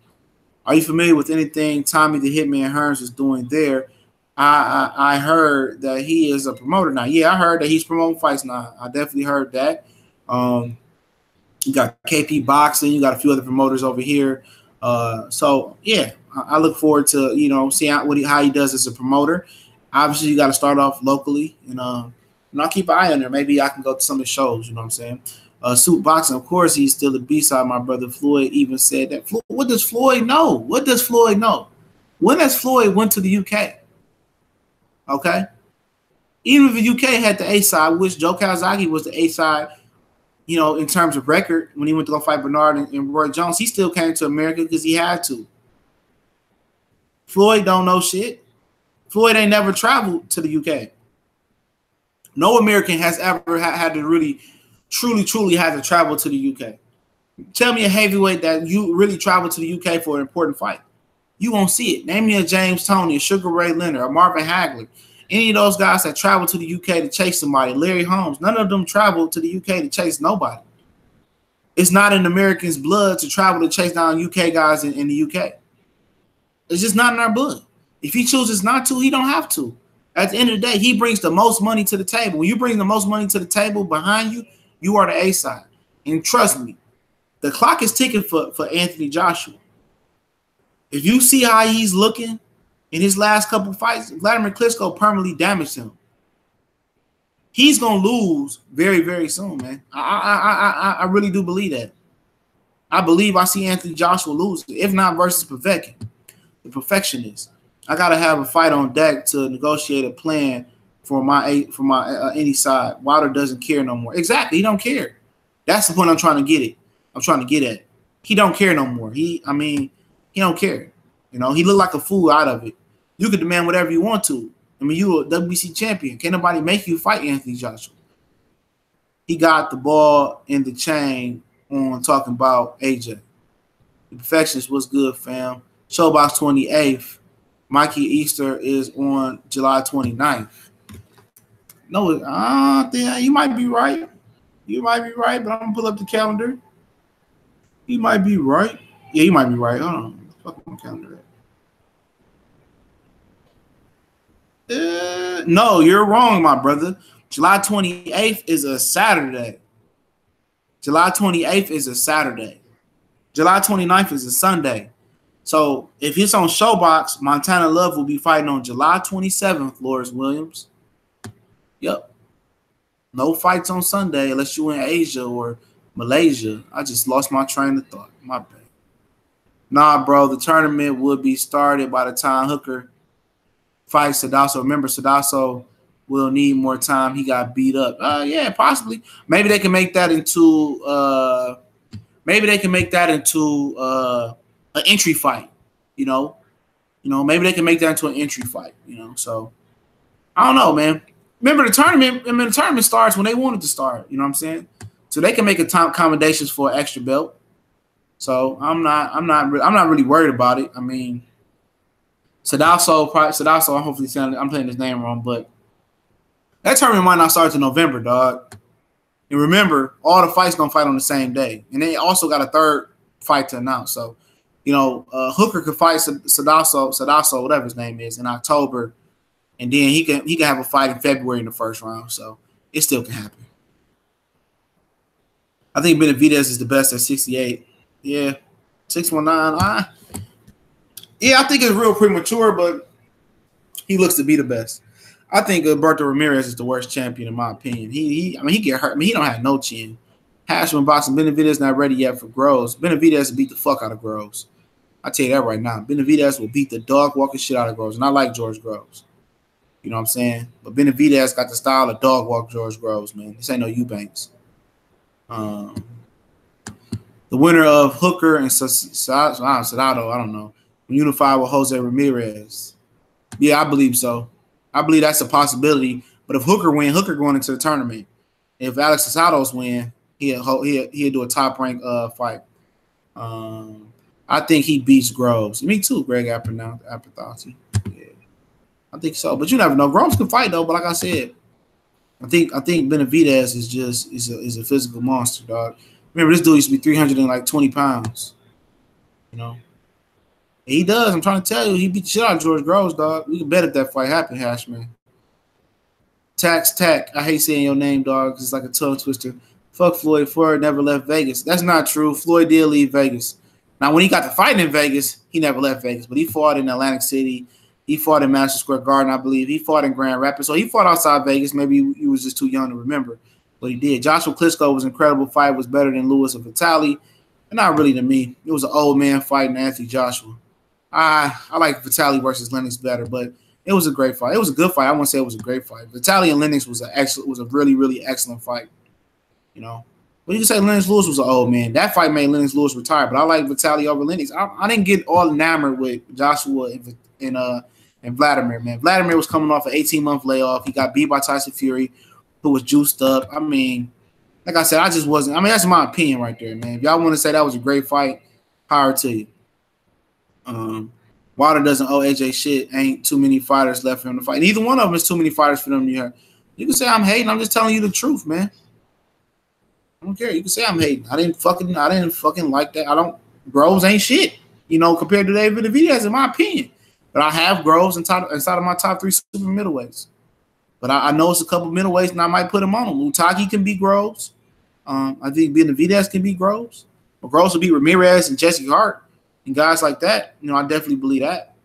Are you familiar with anything Tommy the Hitman Hearns is doing there? I heard that he is a promoter now. Yeah, I heard that he's promoting fights now. I definitely heard that. You got KP Boxing. You got a few other promoters over here. So, yeah, I look forward to, seeing how he does as a promoter. Obviously, you got to start off locally. And I'll keep an eye on there. Maybe I can go to some of the shows, you know what I'm saying? Suit Boxing, of course, he's still the B-side. My brother Floyd even said that. What does Floyd know? What does Floyd know? When has Floyd went to the UK? Okay, even if the UK had the A side, which Joe Calzaghe was the A side, in terms of record, when he went to go fight Bernard and Roy Jones, he still came to America because he had to. Floyd don't know shit. Floyd ain't never traveled to the UK. No American has ever had to really, truly had to travel to the UK. Tell me a heavyweight that you really traveled to the UK for an important fight. You won't see it. Name me a James Toney, a Sugar Ray Leonard, a Marvin Hagler. Any of those guys that travel to the UK to chase somebody, Larry Holmes, none of them traveled to the UK to chase nobody. It's not in Americans' blood to travel to chase down UK guys in the UK. It's just not in our blood. If he chooses not to, he don't have to. At the end of the day, he brings the most money to the table. When you bring the most money to the table behind you, you are the A side. And trust me, the clock is ticking for Anthony Joshua. If you see how he's looking in his last couple fights, Vladimir Klitschko permanently damaged him. He's gonna lose very, very soon, man. I really do believe that. I believe I see Anthony Joshua lose, if not versus Povetkin, the perfectionist. I gotta have a fight on deck to negotiate a plan for my any side. Wilder doesn't care no more. Exactly, he don't care. That's the point I'm trying to get it. I'm trying to get at. He don't care no more. He don't care. You know, he looked like a fool out of it. You can demand whatever you want to. I mean, you a WBC champion. Can't nobody make you fight Anthony Joshua. He got the ball in the chain on talking about AJ. The perfectionist was good, fam. Showbox 28th. Mikey Easter is on July 29th. No, you might be right. You might be right, but I'm going to pull up the calendar. He might be right. Yeah, he might be right. Hold on. Fuck my calendar. No, you're wrong, my brother. July 28th is a Saturday. July 28th is a Saturday. July 29th is a Sunday. So if it's on Showbox, Montana Love will be fighting on July 27th, Loris Williams. Yep. No fights on Sunday unless you're in Asia or Malaysia. I just lost my train of thought. My bad. Nah, bro, the tournament would be started by the time Hooker fights Sadasso. Remember, Sadasso will need more time. He got beat up. Yeah, possibly. Maybe they can make that into an entry fight. You know, maybe they can make that into an entry fight. You know, so I don't know, man. Remember the tournament. I mean, the tournament starts when they want it to start. You know what I'm saying? So they can make accommodations for an extra belt. So I'm not really worried about it. I mean, Sadasso, I'm hopefully saying I'm playing his name wrong, but that tournament might not start until November, dog. And remember, all the fights gonna fight on the same day, and they also got a third fight to announce. So, you know, Hooker could fight Sadasso, whatever his name is, in October, and then he can have a fight in February in the first round. So it still can happen. I think Benavidez is the best at 68. Yeah, 619. Yeah, I think it's real premature, but he looks to be the best. I think Alberto Ramirez is the worst champion in my opinion. He get hurt. I mean, he don't have no chin. Hashman boxing. Benavidez not ready yet for Groves. Benavidez will beat the fuck out of Groves. I tell you that right now. Benavidez will beat the dog walking shit out of Groves, and I like George Groves. You know what I'm saying? But Benavidez got the style of dog walk George Groves, man. This ain't no Eubanks. The winner of Hooker and Sadado, I don't know, unified with Jose Ramirez. Yeah, I believe so. I believe that's a possibility. But if Hooker win, Hooker going into the tournament. If Alex Casados win, he'll do a top rank fight. I think he beats Groves. Me too, Greg Apathy. Yeah, I think so. But you never know. Groves can fight though. But like I said, I think Benavidez is a physical monster, dog. Remember, this dude used to be 320 pounds. You know, he does. I'm trying to tell you, he beat the shit out of George Groves, dog. We can bet if that fight happened, Hashman. Tack. I hate saying your name, dog, because it's like a tongue twister. Fuck Floyd. Floyd never left Vegas. That's not true. Floyd did leave Vegas. Now, when he got to fighting in Vegas, he never left Vegas, but he fought in Atlantic City. He fought in Madison Square Garden, I believe. He fought in Grand Rapids. So he fought outside Vegas. Maybe he was just too young to remember. But he did. Joshua Klitschko was an incredible fight. Was better than Lewis or Vitali. And not really to me. It was an old man fighting Anthony Joshua. I like Vitali versus Lennox better, but it was a great fight. It was a good fight. I won't say it was a great fight. Vitali and Lennox was a really, really excellent fight. You know. But you can say Lennox Lewis was an old man. That fight made Lennox Lewis retire. But I like Vitali over Lennox. I didn't get all enamored with Joshua and Vladimir, man. Vladimir was coming off an 18-month layoff. He got beat by Tyson Fury, who was juiced up. I mean, like I said, I just wasn't. I mean, that's my opinion right there, man. If y'all want to say that was a great fight, power to you. Wilder doesn't owe AJ shit. Ain't too many fighters left for him to fight. Neither one of them is too many fighters for them to hear. You can say I'm hating. I'm just telling you the truth, man. I don't care. You can say I'm hating. I didn't fucking like that. Groves ain't shit, compared to David Benavidez, in my opinion. But I have Groves inside of my top 3 super middleweights. But I know it's a couple middleweights, and I might put him on them. Uzcategui can beat Groves. I think Benavidez can beat Groves. But Groves will beat Ramirez and Jesse Hart and guys like that. I definitely believe that.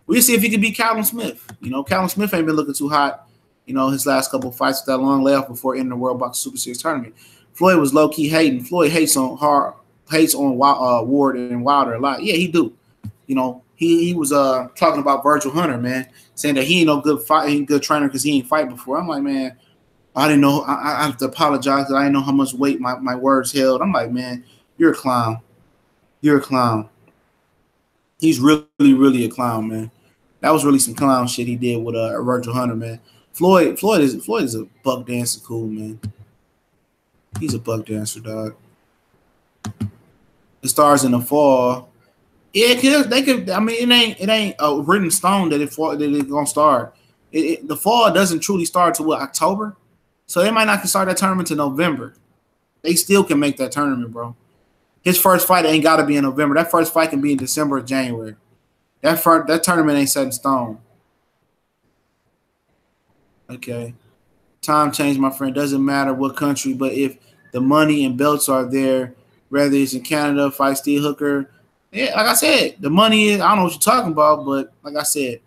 We'll see if he can beat Callum Smith. Callum Smith ain't been looking too hot, his last couple of fights with that long layoff before entering the World Boxing Super Series tournament. Floyd was low-key hating. Floyd hates on Ward and Wilder a lot. Yeah, he do. He was talking about Virgil Hunter, man, saying that he ain't no good fight, he ain't good trainer because he ain't fight before. I'm like, man, I didn't know. I have to apologize because I didn't know how much weight my words held. I'm like, man, you're a clown. You're a clown. He's really, really a clown, man. That was really some clown shit he did with Virgil Hunter, man. Floyd is a buck dancer, cool, man. He's a buck dancer, dog. It starts in the fall. Yeah, they could. I mean, it ain't a written stone that it's gonna start. The fall doesn't truly start till October, so they might not can start that tournament to November. They still can make that tournament, bro. His first fight ain't got to be in November. That first fight can be in December or January. That tournament ain't set in stone. Okay. Time change, my friend. Doesn't matter what country, but if the money and belts are there, whether it's in Canada, fight Steve Hooker. Yeah, like I said, the money is, I don't know what you're talking about, but like I said,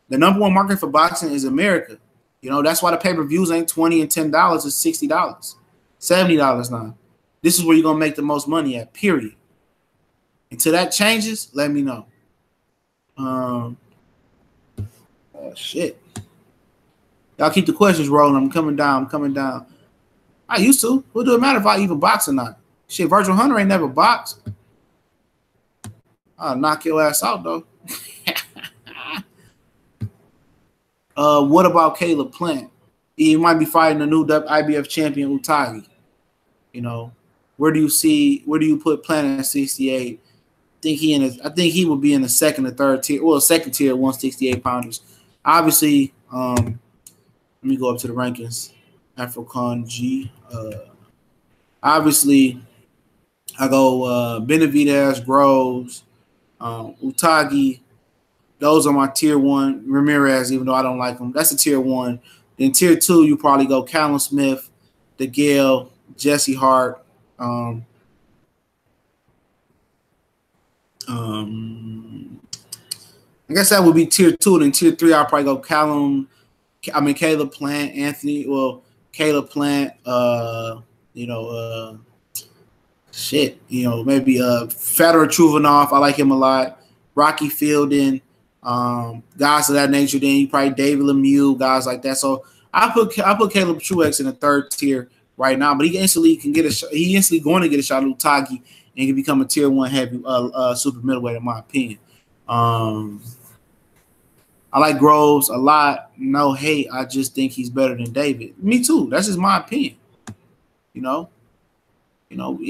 the number one market for boxing is America. That's why the pay-per-views ain't $20 and $10, it's $60, $70 now. This is where you're going to make the most money at, period. Until that changes, let me know. Oh, shit. Y'all keep the questions rolling. I'm coming down. I used to. What do it matter if I even box or not? Shit, Virgil Hunter ain't never boxed. I'll knock your ass out, though. What about Caleb Plant? He might be fighting the new IBF champion, Uzcategui. Where do you put Plant at 68? I think he would be in the second or third tier. Well, second tier 168 pounders. Obviously, let me go up to the rankings. African G. Obviously, I go Benavidez, Groves, Uzcategui. Those are my tier 1. Ramirez, even though I don't like him, that's a tier 1. Then tier 2, you probably go Callum Smith, Degale, Jesse Hart. I guess that would be tier 2. Then tier 3, I'll probably go Caleb Plant, Anthony. Well, Caleb Plant. Maybe Fedor Truvanov. I like him a lot. Rocky Fielding, guys of that nature. Then you probably David Lemieux, guys like that. So I put Caleb Truex in the third tier right now, but he instantly going to get a shot at Uzcategui and can become a tier 1 heavy super middleweight, in my opinion. I like Groves a lot. No hate. I just think he's better than David. Me too. That's just my opinion. Yeah,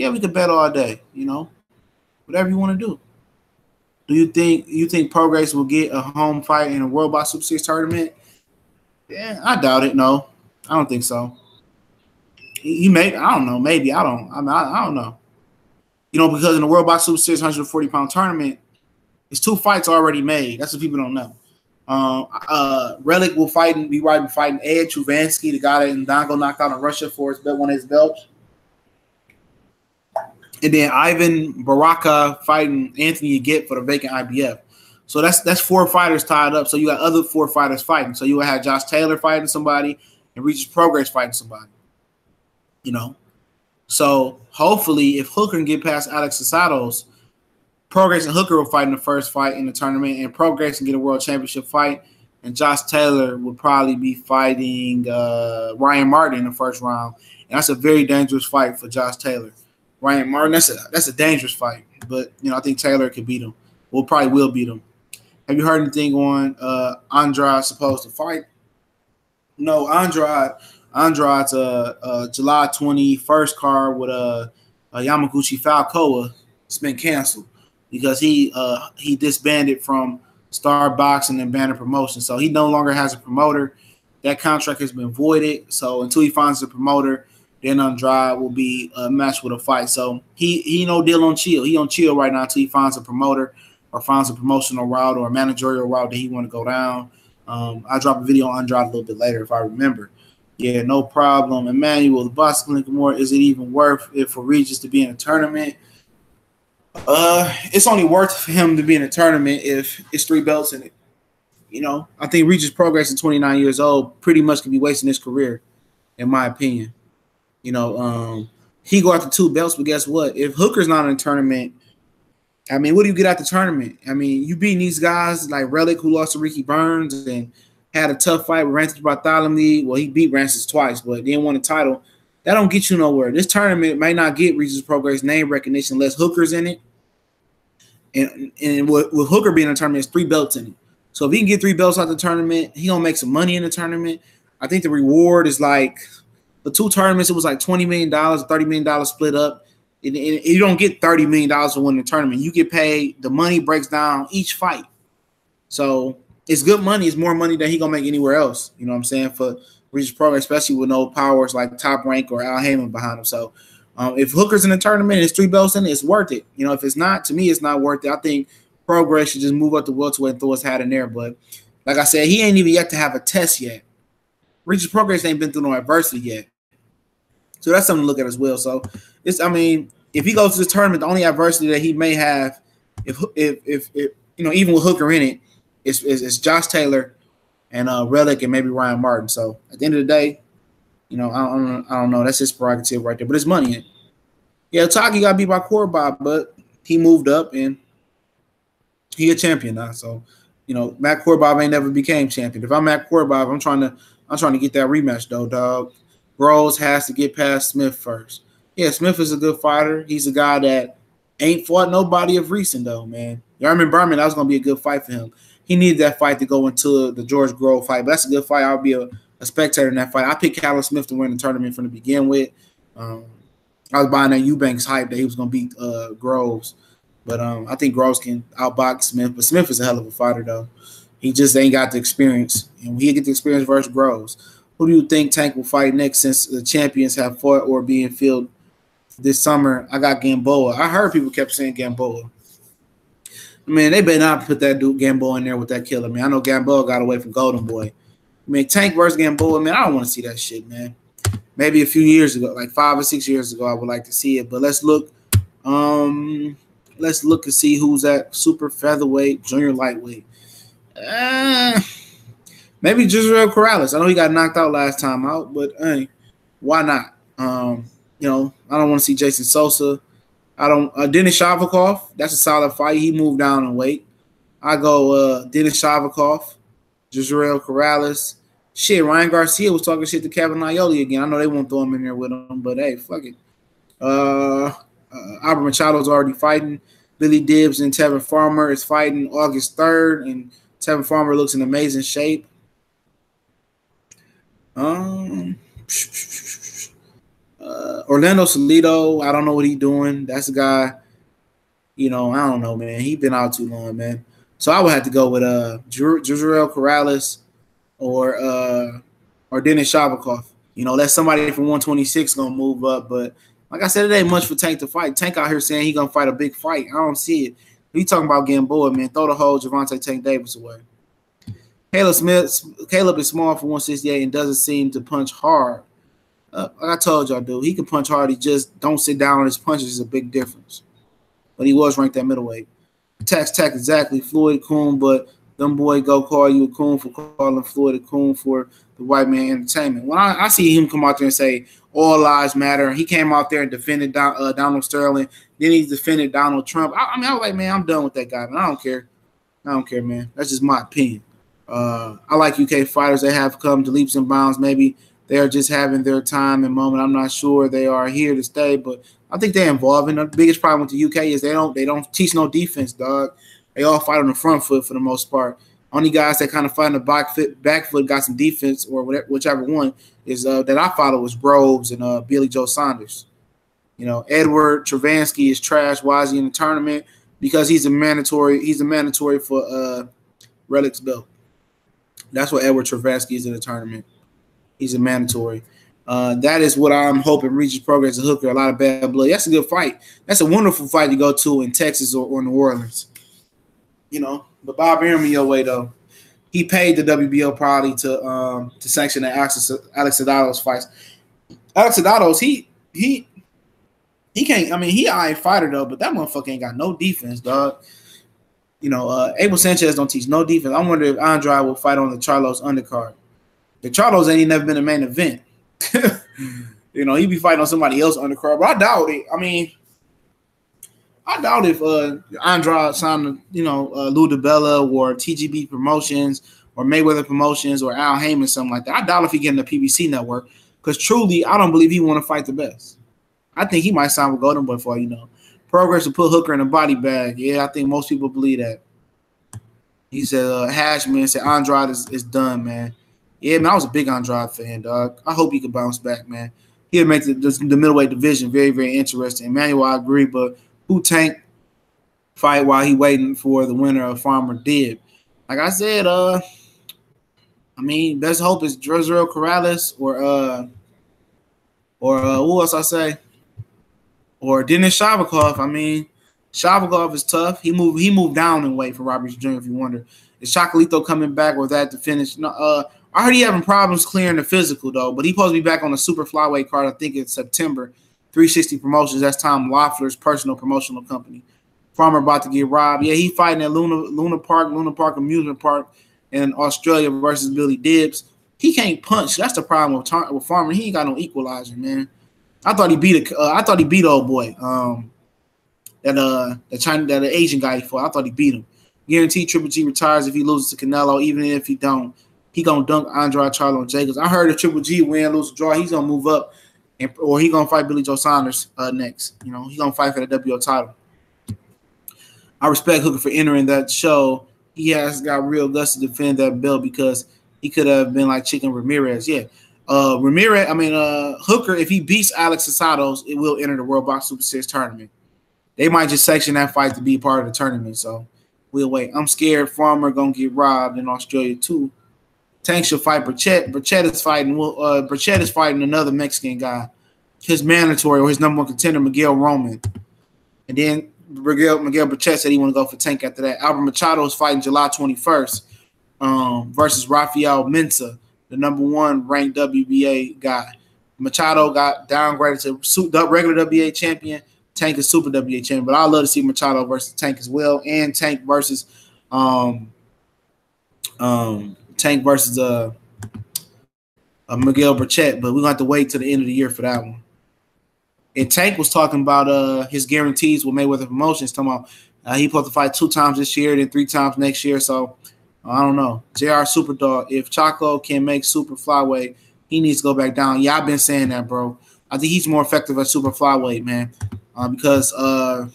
we could bet all day. Whatever you want to do. Do you think Prograis will get a home fight in a World Boxing Super Series tournament? Yeah, I doubt it. No, I don't think so. He may. I don't know. Maybe I don't. I don't know. Because in the World Boxing Super Series 140-pound tournament, it's 2 fights already made. That's what people don't know. Relic will be fighting Ed Chuvansky, the guy that Ndongo knocked out in Russia for one of his belts. And then Ivan Baraka fighting Anthony Yigit for the vacant IBF. So that's 4 fighters tied up. So you got other 4 fighters fighting. So you will have Josh Taylor fighting somebody and Regis Prograis fighting somebody. So hopefully if Hooker can get past Alex Casados, Prograis and Hooker will fight in the first fight in the tournament, and Prograis can get a world championship fight. And Josh Taylor would probably be fighting Ryan Martin in the first round. And that's a very dangerous fight for Josh Taylor. Ryan Martin, that's a dangerous fight. But, I think Taylor could beat him. Probably will beat him. Have you heard anything on Andrade supposed to fight? No, Andrade's July 21st card with Yamaguchi Falcoa. It's been canceled because he disbanded from Star Boxing and Banner Promotion, so he no longer has a promoter. That contract has been voided. So until he finds a promoter, then Andrade will be matched with a fight. So he no deal on chill. He on chill right now until he finds a promoter or finds a promotional route or a managerial route that he want to go down. I'll drop a video on Andrade a little bit later if I remember. Yeah, no problem. Emmanuel, the Boston Lincoln Moore, is it even worth it for Regis to be in a tournament? It's only worth for him to be in a tournament if it's 3 belts in it. You know, I think Regis Progress at 29 years old pretty much could be wasting his career, in my opinion. You know, he go after 2 belts, but guess what? If Hooker's not in a tournament, I mean, what do you get out the tournament? I mean, you beating these guys like Relic, who lost to Ricky Burns and had a tough fight with Rancis Bartholomew. Well, he beat Rancis twice, but didn't win a title. That don't get you nowhere. This tournament may not get Regis Progress name recognition unless Hooker's in it. And with Hooker being in a tournament, there's 3 belts in it. So if he can get 3 belts out the tournament, he gonna make some money in the tournament. I think the reward is like the 2 tournaments. It was like $20 million, $30 million split up. And you don't get $30 million to win the tournament. You get paid. The money breaks down each fight. So it's good money. It's more money than he gonna make anywhere else. You know what I'm saying? For Regis Progress, especially with no powers like Top Rank or Al Heyman behind him. So if Hooker's in the tournament and it's 3 belts in it, it's worth it. You know, if it's not, to me, it's not worth it. I think Progress should just move up to welterweight and throw his hat in there. But like I said, he ain't even yet to have a test yet. Regis Progress ain't been through no adversity yet. So that's something to look at as well. So it's, I mean, if he goes to this tournament, the only adversity that he may have, if you know, even with Hooker in it, is Josh Taylor and Relic and maybe Ryan Martin. So at the end of the day, you know, I don't know. That's his prerogative right there. But it's money in. Yeah, Taki got beat by Korbob, but he moved up and he a champion now. So, you know, Matt Korbob ain't never became champion. If I'm Matt Korbob, I'm trying to get that rematch though, dog. Groves has to get past Smith first. Yeah, Smith is a good fighter. He's a guy that ain't fought nobody of recent though, man. Yarman Berman, that was gonna be a good fight for him. He needed that fight to go into the George Grove fight, but that's a good fight. I'll be a spectator in that fight. I picked Callum Smith to win the tournament from the begin with. I was buying that Eubanks hype that he was gonna beat Groves. But I think Groves can outbox Smith. But Smith is a hell of a fighter, though. He just ain't got the experience. And we get the experience versus Groves. Who do you think Tank will fight next since the champions have fought or being filled this summer? I got Gamboa. I heard people kept saying Gamboa. Man, they better not put that dude Gamboa in there with that killer, man. I know Gamboa got away from Golden Boy. I mean, Tank versus Gamboa, man, I don't want to see that shit, man. Maybe a few years ago, like 5 or 6 years ago, I would like to see it. But let's look. Let's look and see who's at super featherweight, junior lightweight. Maybe Dirrell Corrales. I know he got knocked out last time out, but hey, why not? You know, I don't want to see Jason Sosa. I don't. Denis Shavakov. That's a solid fight. He moved down in weight. I go Denis Shavakov, Dirrell Corrales. Shit, Ryan Garcia was talking shit to Kevin Ioli again. I know they won't throw him in there with him, but hey, fuck it. Albert Machado's already fighting. Billy Dibbs and Tevin Farmer is fighting August 3rd, and Tevin Farmer looks in amazing shape. Orlando Salido, I don't know what he's doing. That's a guy, you know, I don't know, man. He's been out too long, man. So I would have to go with Dirrell Corrales or Denis Shavakov. You know, that's somebody from 126 gonna move up, but like I said, it ain't much for Tank to fight. Tank out here saying he gonna fight a big fight. I don't see it. We talking about Gamboa, man. Throw the whole Gervonta Tank Davis away. Caleb is small for 168 and doesn't seem to punch hard. Like I told y'all, dude, he can punch hard. He just don't sit down on his punches is a big difference. But he was ranked at middleweight. Tax exactly. Floyd Coon, but them boy go call you a coon for calling Floyd a coon for the white man entertainment. When I see him come out there and say all lives matter, he came out there and defended Donald Sterling. Then he defended Donald Trump. I mean, I was like, man, I'm done with that guy. Man. I don't care. I don't care, man. That's just my opinion. I like UK fighters that have come to leaps and bounds. Maybe they are just having their time and moment. I'm not sure they are here to stay, but I think they're involving. The biggest problem with the UK is they don't teach no defense, dog. They all fight on the front foot for the most part. Only guys that kind of fight on the back foot got some defense or whatever, whichever one is that I follow is Groves and Billy Joe Saunders. You know, Edward Travansky is trash. Why is he in the tournament? Because he's a mandatory. He's a mandatory for Relic's belt. That's what Edward Travansky is in the tournament. He's a mandatory. That is what I'm hoping reaches progress. A Hooker, a lot of bad blood. That's a good fight. That's a wonderful fight to go to in Texas or New Orleans. You know, but Bob Arum your way though. He paid the WBO probably to sanction the Alex Sedatos fights. Alex Sedatos, he can't. I mean, he a fighter though, but that motherfucker ain't got no defense, dog. You know, Abel Sanchez don't teach no defense. I wonder if Andrade will fight on the Charlos undercard. The Charlos ain't never been a main event. You know, he be fighting on somebody else undercard, but I doubt it. I mean, I doubt if Andrade signed, you know, Lou DiBella or TGB Promotions or Mayweather Promotions or Al Heyman, something like that. I doubt if he get in the PBC network because truly, I don't believe he want to fight the best. I think he might sign with Golden Boy for all you know. Progress will put Hooker in a body bag. Yeah, I think most people believe that. He said, Hashman said Andrade is done, man. Yeah, man, I was a big Andrade fan, dog. I hope he can bounce back, man. He'll make the middleweight division very, very interesting. Emmanuel, I agree, but who Tank fight while he waiting for the winner of Farmer Dib? Like I said, I mean, best hope is Dirrell Corrales or who else I say? Or Dennis Shavakov. I mean, Shavakov is tough. He moved down in weight for Robert Jr. If you wonder, is Chocolito coming back or that to finish? No, I heard he having problems clearing the physical though, but he's supposed to be back on the super flyweight card. I think it's September. 360 Promotions. That's Tom Loeffler's personal promotional company. Farmer about to get robbed. Yeah, he fighting at Luna Park Amusement Park in Australia versus Billy Dibbs. He can't punch. That's the problem with Farmer. He ain't got no equalizer, man. I thought he beat old boy. The Asian guy he fought. I thought he beat him. Guaranteed Triple G retires if he loses to Canelo. Even if he don't, he gonna dunk Andrade, Charlo, and Jacobs. I heard if Triple G win, lose, draw, he's gonna move up, or he gonna fight Billy Joe Saunders next. You know, he gonna fight for the WBO title. I respect Hooker for entering that show. He has got real guts to defend that belt because he could have been like Chicken Ramirez. Yeah. Hooker, if he beats Alex Sedatos, it will enter the World Box Super Series tournament. They might just sanction that fight to be part of the tournament, so we'll wait. I'm scared Farmer gonna get robbed in Australia too. Tank should fight Burchett. Burchett is fighting another Mexican guy, his mandatory or his number one contender, Miguel Roman. And then Miguel Burchett said he want to go for Tank after that. Albert Machado is fighting July 21st versus Rafael Mensa, the number one ranked WBA guy. Machado got downgraded to regular WBA champion. Tank is super WBA champion. But I'd love to see Machado versus Tank as well, and Tank versus Miguel Burchett. But we're gonna have to wait till the end of the year for that one. And Tank was talking about his guarantees with Mayweather Promotions, talking about he's supposed to fight 2 times this year, then 3 times next year. So I don't know. JR Superdog, if Chaco can make super flyweight, he needs to go back down. Yeah, I've been saying that, bro. I think he's more effective at super flyweight, man. Because what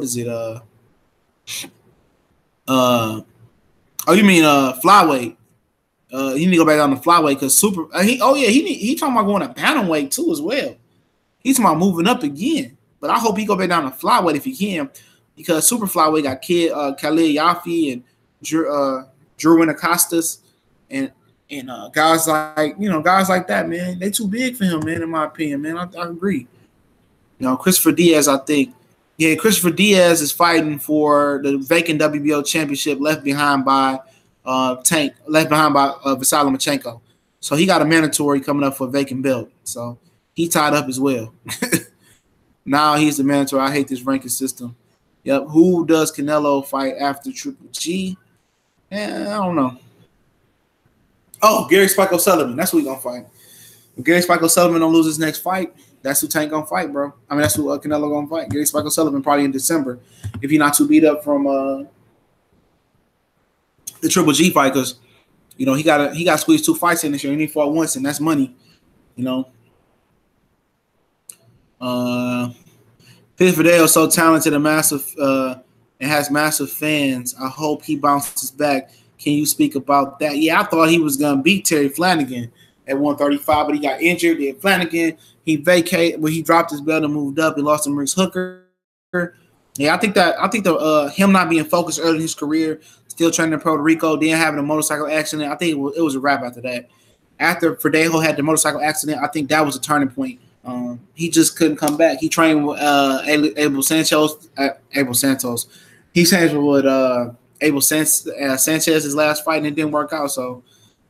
is it? You mean flyweight? You need to go back down to flyweight because super. He talking about going to bantamweight too as well. He's talking about moving up again. But I hope he go back down to flyweight if he can, because super flyweight got Khalil Yafi and Drew Acostas and guys like that, man. They too big for him, man. In my opinion, man, I agree. You know, Christopher Diaz, I think. Yeah, Christopher Diaz is fighting for the vacant WBO championship left behind by Vasily Lomachenko. So he got a mandatory coming up for a vacant belt. So he tied up as well. Now he's the mandatory. I hate this ranking system. Yep. Who does Canelo fight after Triple G? I don't know. Oh, Gary Spike O'Sullivan. That's who he's going to fight. If Gary Spike O'Sullivan don't lose his next fight, that's who Tank going to fight, bro. I mean, that's who Canelo going to fight. Gary Spike O'Sullivan probably in December if he's not too beat up from the Triple G fight, because, you know, he got squeezed 2 fights in this year and he fought once, and that's money, you know. Fidel is so talented and massive, and has massive fans. I hope he bounces back. Can you speak about that? Yeah, I thought he was gonna beat Terry Flanagan at 135, but he got injured. Then Flanagan, he vacated when he dropped his belt and moved up. He lost to Maurice Hooker. Yeah, I think the him not being focused early in his career, still training in Puerto Rico, then having a motorcycle accident, I think it was a wrap after that. After Verdejo had the motorcycle accident, I think that was a turning point. He just couldn't come back. He trained with Abel Santos. He trained with Abel Sanchez his last fight, and it didn't work out. So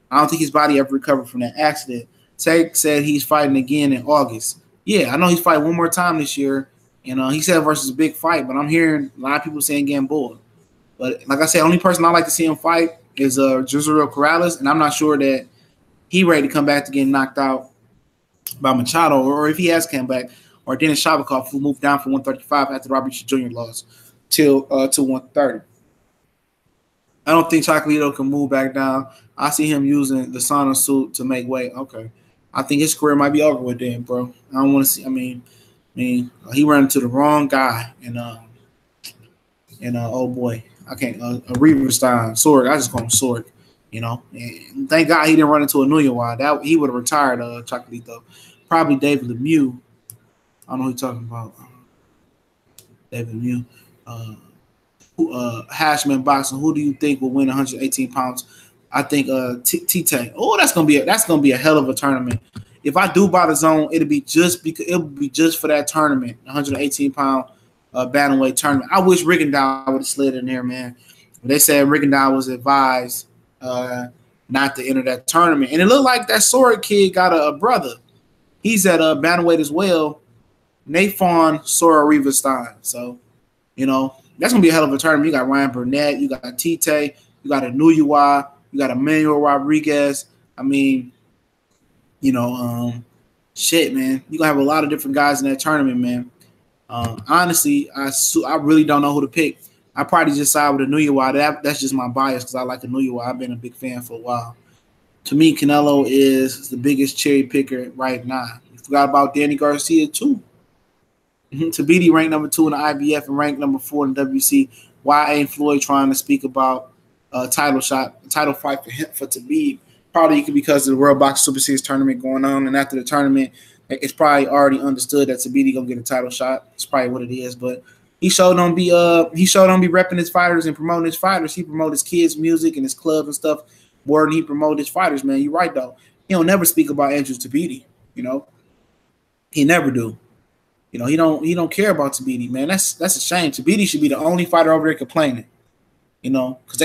I don't think his body ever recovered from that accident. Tank said he's fighting again in August. Yeah, I know he's fighting one more time this year. And he said versus a big fight, but I'm hearing a lot of people saying Gamboa. But like I said, only person I like to see him fight is Jezreel Corrales, and I'm not sure that he ready to come back to getting knocked out by Machado, or if he has come back, or Dennis Shabakov, who moved down from 135 after Robert Jr. lost to 130. I don't think Chocolito can move back down. I see him using the sauna suit to make weight. Okay. I think his career might be over with then, bro. I don't want to see – I mean, he ran into the wrong guy, and oh boy, I can't Riverstein Sorg. I just call him Sorg, And thank God he didn't run into a Nuyawa. That he would have retired Chocolito. Probably David Lemieux. I don't know who you're talking about. David Lemieux. Hashman boxing. Who do you think will win 118 pounds? I think T-Tank. Oh, that's gonna be a hell of a tournament. If I do buy the zone, it'll be just for that tournament, 118-pound bantamweight tournament. I wish Rigondeaux would have slid in there, man. They said Rigondeaux was advised not to enter that tournament, and it looked like that Sorg kid got a brother. He's at bantamweight as well, Nathan Sora Riverstein. So, that's gonna be a hell of a tournament. You got Ryan Burnett, you got Tite, you got a Nuyawa, you got Emmanuel Rodriguez. I mean, shit, man. You're going to have a lot of different guys in that tournament, man. Honestly, I really don't know who to pick. I probably just side with a Nuyawa. That's just my bias because I like a Nuyawa. I've been a big fan for a while. To me, Canelo is the biggest cherry picker right now. You forgot about Danny Garcia, too. Tabiti ranked number 2 in the IBF and ranked number 4 in the WBC. Why ain't Floyd trying to speak about title fight for Tabiti? Probably because of the World Boxing Super Series tournament going on, and after the tournament, it's probably already understood that Tabiti gonna get a title shot. It's probably what it is, but he showed on be repping his fighters and promoting his fighters. He promoted his kids' music and his clubs and stuff more than he promoted his fighters. Man, you're right though. He don't never speak about Andrew Tabiti. He never do. He don't care about Tabiti, man. That's a shame. Tabiti should be the only fighter over there complaining. Because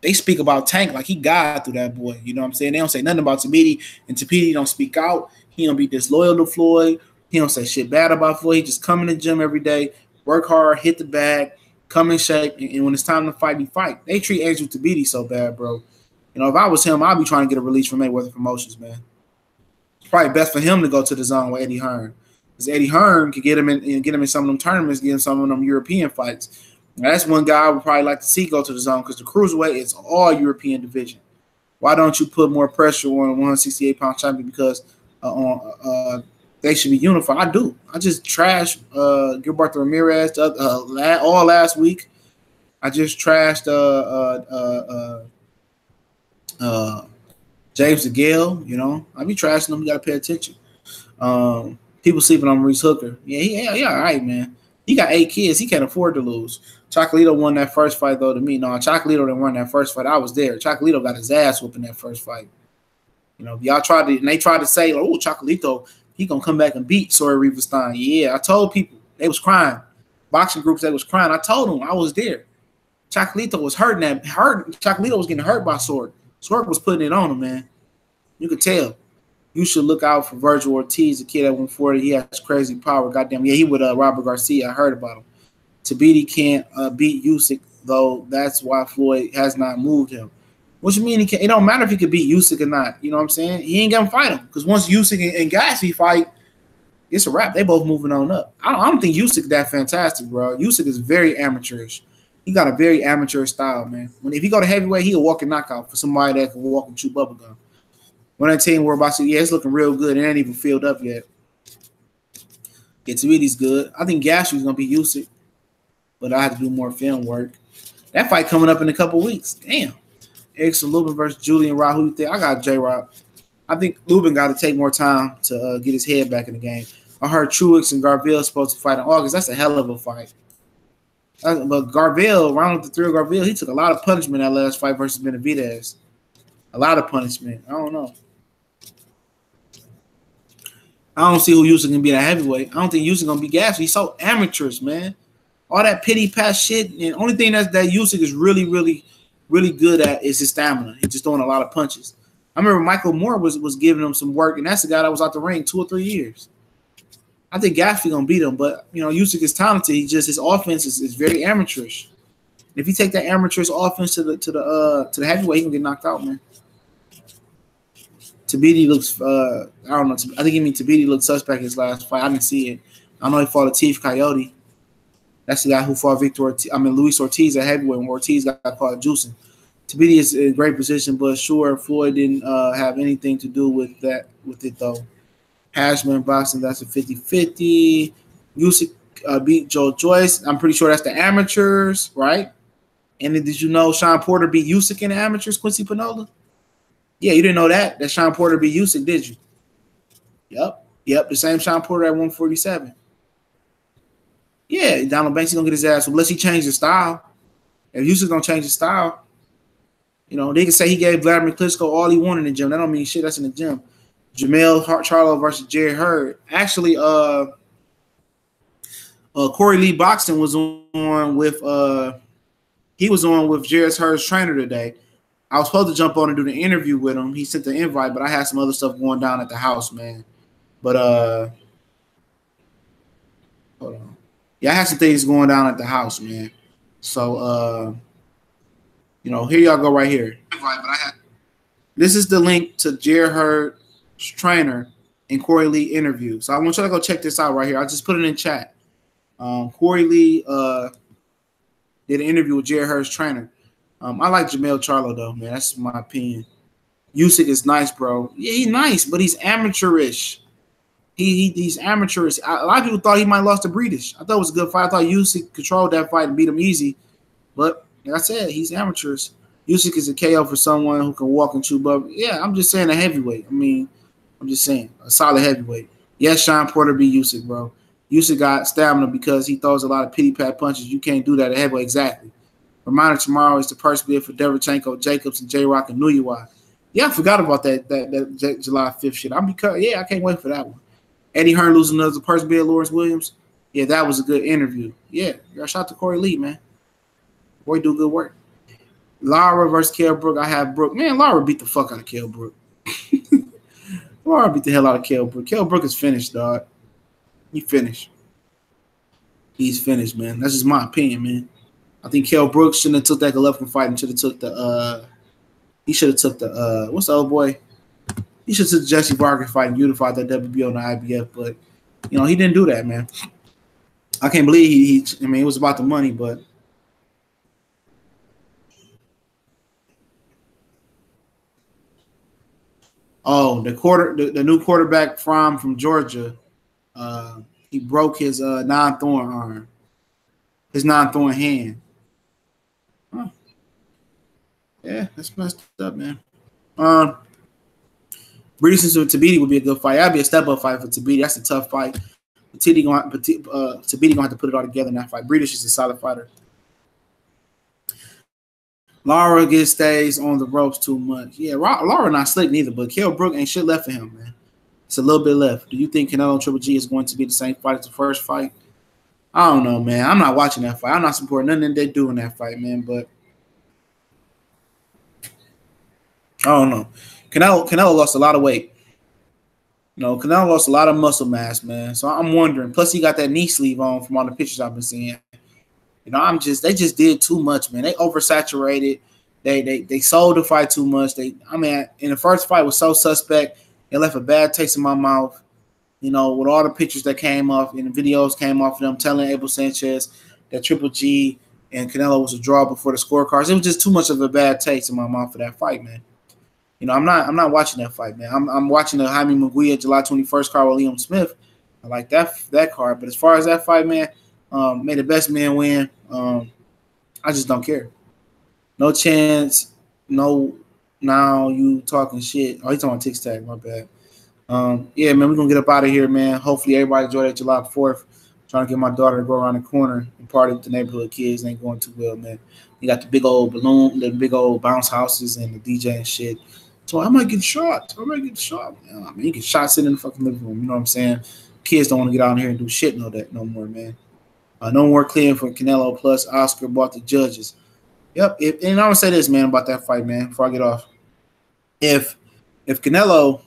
they speak about Tank like he God through that boy. You know what I'm saying? They don't say nothing about Tabiti, and Tabiti don't speak out. He don't be disloyal to Floyd. He don't say shit bad about Floyd. He just come in the gym every day, work hard, hit the bag, come in shape, and when it's time to fight, he fight. They treat Andrew Tabiti so bad, bro. If I was him, I'd be trying to get a release from Mayweather Promotions, man. It's probably best for him to go to the zone with Eddie Hearn. Because Eddie Hearn could get him in some of them tournaments, get him some of them European fights. Now, that's one guy I would probably like to see go to the zone because the cruiserweight is all European division. Why don't you put more pressure on a 168-pound champion? Because they should be unified. I do. I just trashed Gilberto Ramirez all last week. I just trashed James Degale. I be trashing them. You got to pay attention. People sleeping on Maurice Hooker. Yeah, all right, man. He got 8 kids. He can't afford to lose. Chocolito won that first fight, though, to me. No, Chocolito didn't win that first fight. I was there. Chocolito got his ass whooping that first fight. Y'all tried to say, oh, Chocolito, he going to come back and beat Sora Riverstein. Yeah, I told people. They was crying. Boxing groups, they was crying. I told them. I was there. Chocolito was hurting. Chocolito was getting hurt by Sorg. Sorg was putting it on him, man. You could tell. You should look out for Virgil Ortiz, the kid at 140. He has crazy power. Goddamn. Yeah, he with Robert Garcia. I heard about him. Tabiti can't beat Usyk, though. That's why Floyd has not moved him. What you mean he can't? It don't matter if he could beat Usyk or not. You know what I'm saying? He ain't going to fight him. Because once Usyk and Gassy fight, it's a wrap. They both moving on up. I don't think Usyk that fantastic, bro. Usyk is very amateurish. He got a very amateur style, man. If he go to heavyweight, he'll walk a knockout for somebody that can walk and chew bubblegum. When I tell you we're about to, yeah, it's looking real good. It ain't even filled up yet. Yeah, Tabidi's good. I think Gashu's gonna be Usyk, but I have to do more film work. That fight coming up in a couple weeks. Damn. Erickson Lubin versus Julian Ra. Who you think? I got J-Rock. I think Lubin got to take more time to get his head back in the game. I heard Truex and Garville supposed to fight in August. That's a hell of a fight. But Garville, round up the 3 of Garville, he took a lot of punishment that last fight versus Benavidez. A lot of punishment. I don't know. I don't see who Usyk can be at heavyweight. I don't think Usyk gonna be Gasly. He's so amateurish, man. All that pity pat shit. And the only thing that Usyk is really good at is his stamina. He's just throwing a lot of punches. I remember Michael Moore was giving him some work, and that's the guy that was out the ring 2 or 3 years. I think Gasly gonna beat him, but Usyk is talented. He just his offense is very amateurish. If you take that amateurish offense to the heavyweight, he can get knocked out, man. Tabiti looks, I don't know. I think Tabiti looked suspect his last fight. I didn't see it. I know he fought a Teef Coyote. That's the guy who fought Luis Ortiz at heavyweight when Ortiz got caught juicing. Tabiti is in a great position, but sure, Floyd didn't have anything to do with it, though. Hashman boxing, that's a 50-50. Usyk beat Joe Joyce. I'm pretty sure that's the amateurs, right? And then did you know Sean Porter beat Usyk in the amateurs, Quincy Pinola? Yeah, you didn't know that Sean Porter beat Usyk, did you? Yep, the same Sean Porter at 147. Yeah, Donald Banks is going to get his ass unless he changes his style. If Usyk don't change his style, they can say he gave Vladimir Klitschko all he wanted in the gym. That don't mean shit. That's in the gym. Jamel Charlo versus Jerry Hurd. Actually, Corey Lee Boxing was on with Jerry Hurd's trainer today. I was supposed to jump on and do the interview with him. He sent the invite, but I had some other stuff going down at the house, man. But hold on. Yeah, I had some things going down at the house, man. So here y'all go right here. This is the link to Jerry Hurd's trainer and Corey Lee interview. So I want you to go check this out right here. I just put it in chat. Corey Lee did an interview with Jerry Hurd's trainer. I like Jamel Charlo, though, man. That's my opinion. Usyk is nice, bro. Yeah, he's nice, but he's amateurish. He's amateurish. A lot of people thought he might have lost to British. I thought it was a good fight. I thought Usyk controlled that fight and beat him easy. But like I said, he's amateurish. Usyk is a KO for someone who can walk and chew bub. Yeah, I'm just saying a heavyweight. I'm just saying a solid heavyweight. Yes, Sean Porter beat Usyk, bro. Usyk got stamina because he throws a lot of pity-pat punches. You can't do that at heavyweight. Exactly. Reminder tomorrow is the purse bid for Derevchenko, Jacobs, and J-Rock and Nuyuwa. Yeah, I forgot about that July 5th shit. I can't wait for that one. Eddie Hearn losing another purse bid, Lawrence Williams. Yeah, that was a good interview. Yeah, shout out to Corey Lee, man. Boy, do good work. Lara versus Kell Brook. I have Brook. Man, Lara beat the fuck out of Kell Brook. Lara beat the hell out of Kell Brook. Kell Brook is finished, dog. He finished. He's finished, man. That's just my opinion, man. I think Kell Brook shouldn't have took that Golovkin fight and should have took the he should have took the what's the old boy? He should have took the Jesse Vargas fight and unified that WBO and the IBF, but he didn't do that, man. I can't believe he it was about the money, but the new quarterback from Georgia, he broke his non-throwing arm, his non-throwing hand. Huh. Yeah, that's messed up, man. Breedis and Tabiti would be a good fight. That'd be a step-up fight for Tabiti. That's a tough fight. Tabiti gonna have to put it all together in that fight. Breedis is a solid fighter. Lara stays on the ropes too much. Yeah, Lara not slick neither, but Kell Brook ain't shit left for him, man. It's a little bit left. Do you think Canelo and Triple G is going to be the same fight as the first fight? I don't know, man. I'm not watching that fight. I'm not supporting nothing they do in that fight, man. But I don't know. Canelo lost a lot of weight. Canelo lost a lot of muscle mass, man. So I'm wondering. Plus, he got that knee sleeve on from all the pictures I've been seeing. They just did too much, man. They oversaturated. They sold the fight too much. In the first fight was so suspect. It left a bad taste in my mouth. With all the pictures that came off and the videos came off of them telling Abel Sanchez that Triple G and Canelo was a draw before the scorecards. It was just too much of a bad taste in my mouth for that fight, man. I'm not watching that fight, man. I'm watching the Jaime Munguia July 21st card with Liam Smith. I like that card. But as far as that fight, man, may the best man win. I just don't care. No chance. No. Now you talking shit. Oh, you talking Tic Tac. My bad. Yeah, man, we're gonna get up out of here, man. Hopefully everybody enjoyed that July 4th. Trying to get my daughter to go around the corner and party with the neighborhood kids. Ain't going too well, man. You got the big old balloon, the big old bounce houses and the DJ and shit. So I might get shot. I might get shot. I mean, you get shot sitting in the fucking living room. You know what I'm saying? Kids don't want to get out here and do shit no more, man. No more clearing for Canelo plus Oscar bought the judges. Yep. And I'm gonna say this, man, about that fight, man, before I get off. If Canelo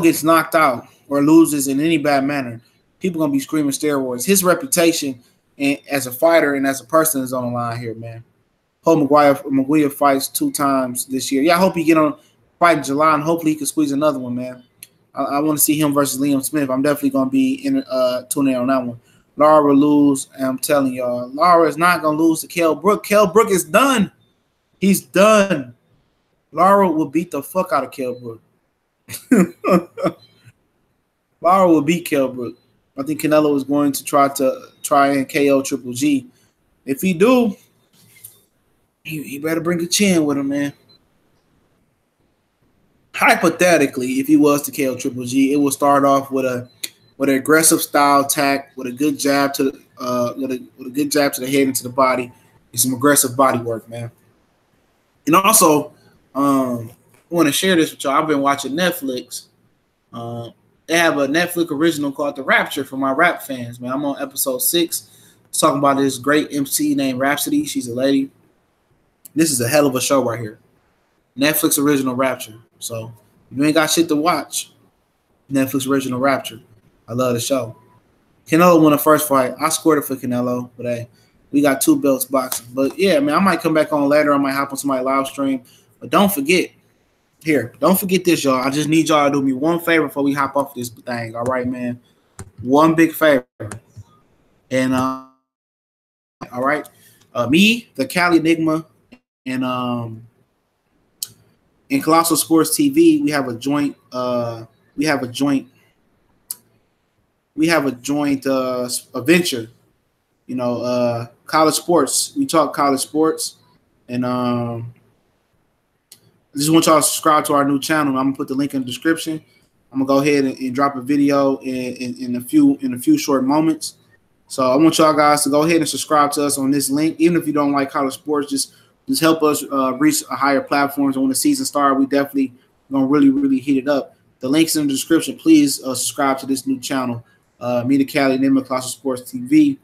gets knocked out or loses in any bad manner, people gonna be screaming steroids. His reputation and as a fighter and as a person is on the line here, man. Hope Maguire fights 2 times this year. Yeah, I hope he get on fight in July, and hopefully he can squeeze another one, man. I want to see him versus Liam Smith. I'm definitely gonna be tuning in on that one. Lara will lose, and I'm telling y'all, Lara is not gonna lose to Kell Brook. Kell Brook is done. He's done. Lara will beat the fuck out of Kell Brook. Lara will beat Kell Brook. I think Canelo is going to try and KO Triple G. If he do, he better bring a chin with him, man. Hypothetically, if he was to KO Triple G, it will start off with an aggressive style attack, with a good jab to the good jab to the head and to the body, and some aggressive body work, man. And also, I want to share this with y'all. I've been watching Netflix. They have a Netflix original called The Rapture for my rap fans, man. I'm on episode 6. It's talking about this great MC named Rhapsody. She's a lady. This is a hell of a show right here. Netflix original Rapture. So if you ain't got shit to watch, Netflix original Rapture. I love the show. Canelo won the first fight. I scored it for Canelo, but hey, we got 2 belts boxing. But yeah, man, I might come back on later. I might hop on somebody's live stream. But don't forget, don't forget this, y'all. I just need y'all to do me one favor before we hop off this thing. All right, man. One big favor. And all right. Me, the Cali Enigma, and Colossal Sports TV, we have a joint venture. You know, college sports. We talk college sports, and I just want y'all to subscribe to our new channel. I'm gonna put the link in the description. I'm gonna go ahead and drop a video in a few short moments. So I want y'all guys to go ahead and subscribe to us on this link. Even if you don't like college sports, just help us reach a higher platforms. And when the season starts, we definitely gonna really heat it up. The link's in the description. Please subscribe to this new channel. Me, the Cali Enigma, Colossal Sports TV.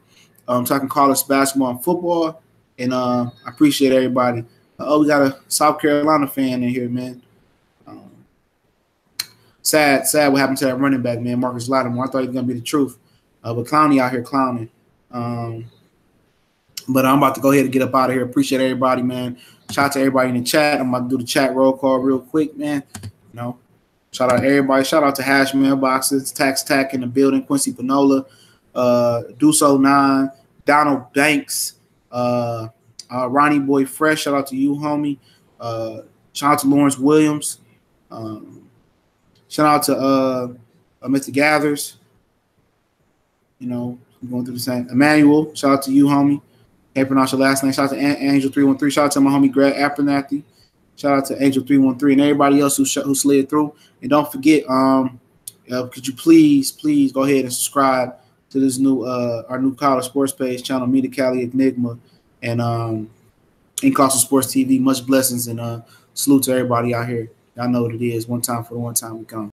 I'm talking college basketball and football, and I appreciate everybody. Oh, we got a South Carolina fan in here, man. Sad what happened to that running back, man, Marcus Lattimore. I thought he was gonna be the truth, but Clowney out here clowning. But I'm about to go ahead and get up out of here. Appreciate everybody, man. Shout out to everybody in the chat. I'm about to do the chat roll call real quick, man. You know, shout out to everybody. Shout out to Hash Mailboxes, Tax Tack in the building, Quincy Panola, Duso9, Donald Banks, Ronnie Boy Fresh. Shout out to you, homie. Shout out to Lawrence Williams. Shout out to Mr. Gathers. You know, I'm going through the same. Emmanuel. Shout out to you, homie. Can't pronounce your last name. Shout out to Angel313. Shout out to my homie Greg Abernathy. Shout out to Angel313 and everybody else who slid through. And don't forget, could you please go ahead and subscribe to this new our new college sports page channel, Me the Cali Enigma, and Colossal Sports TV. Much blessings and salute to everybody out here. Y'all know what it is. One time for the one time we come.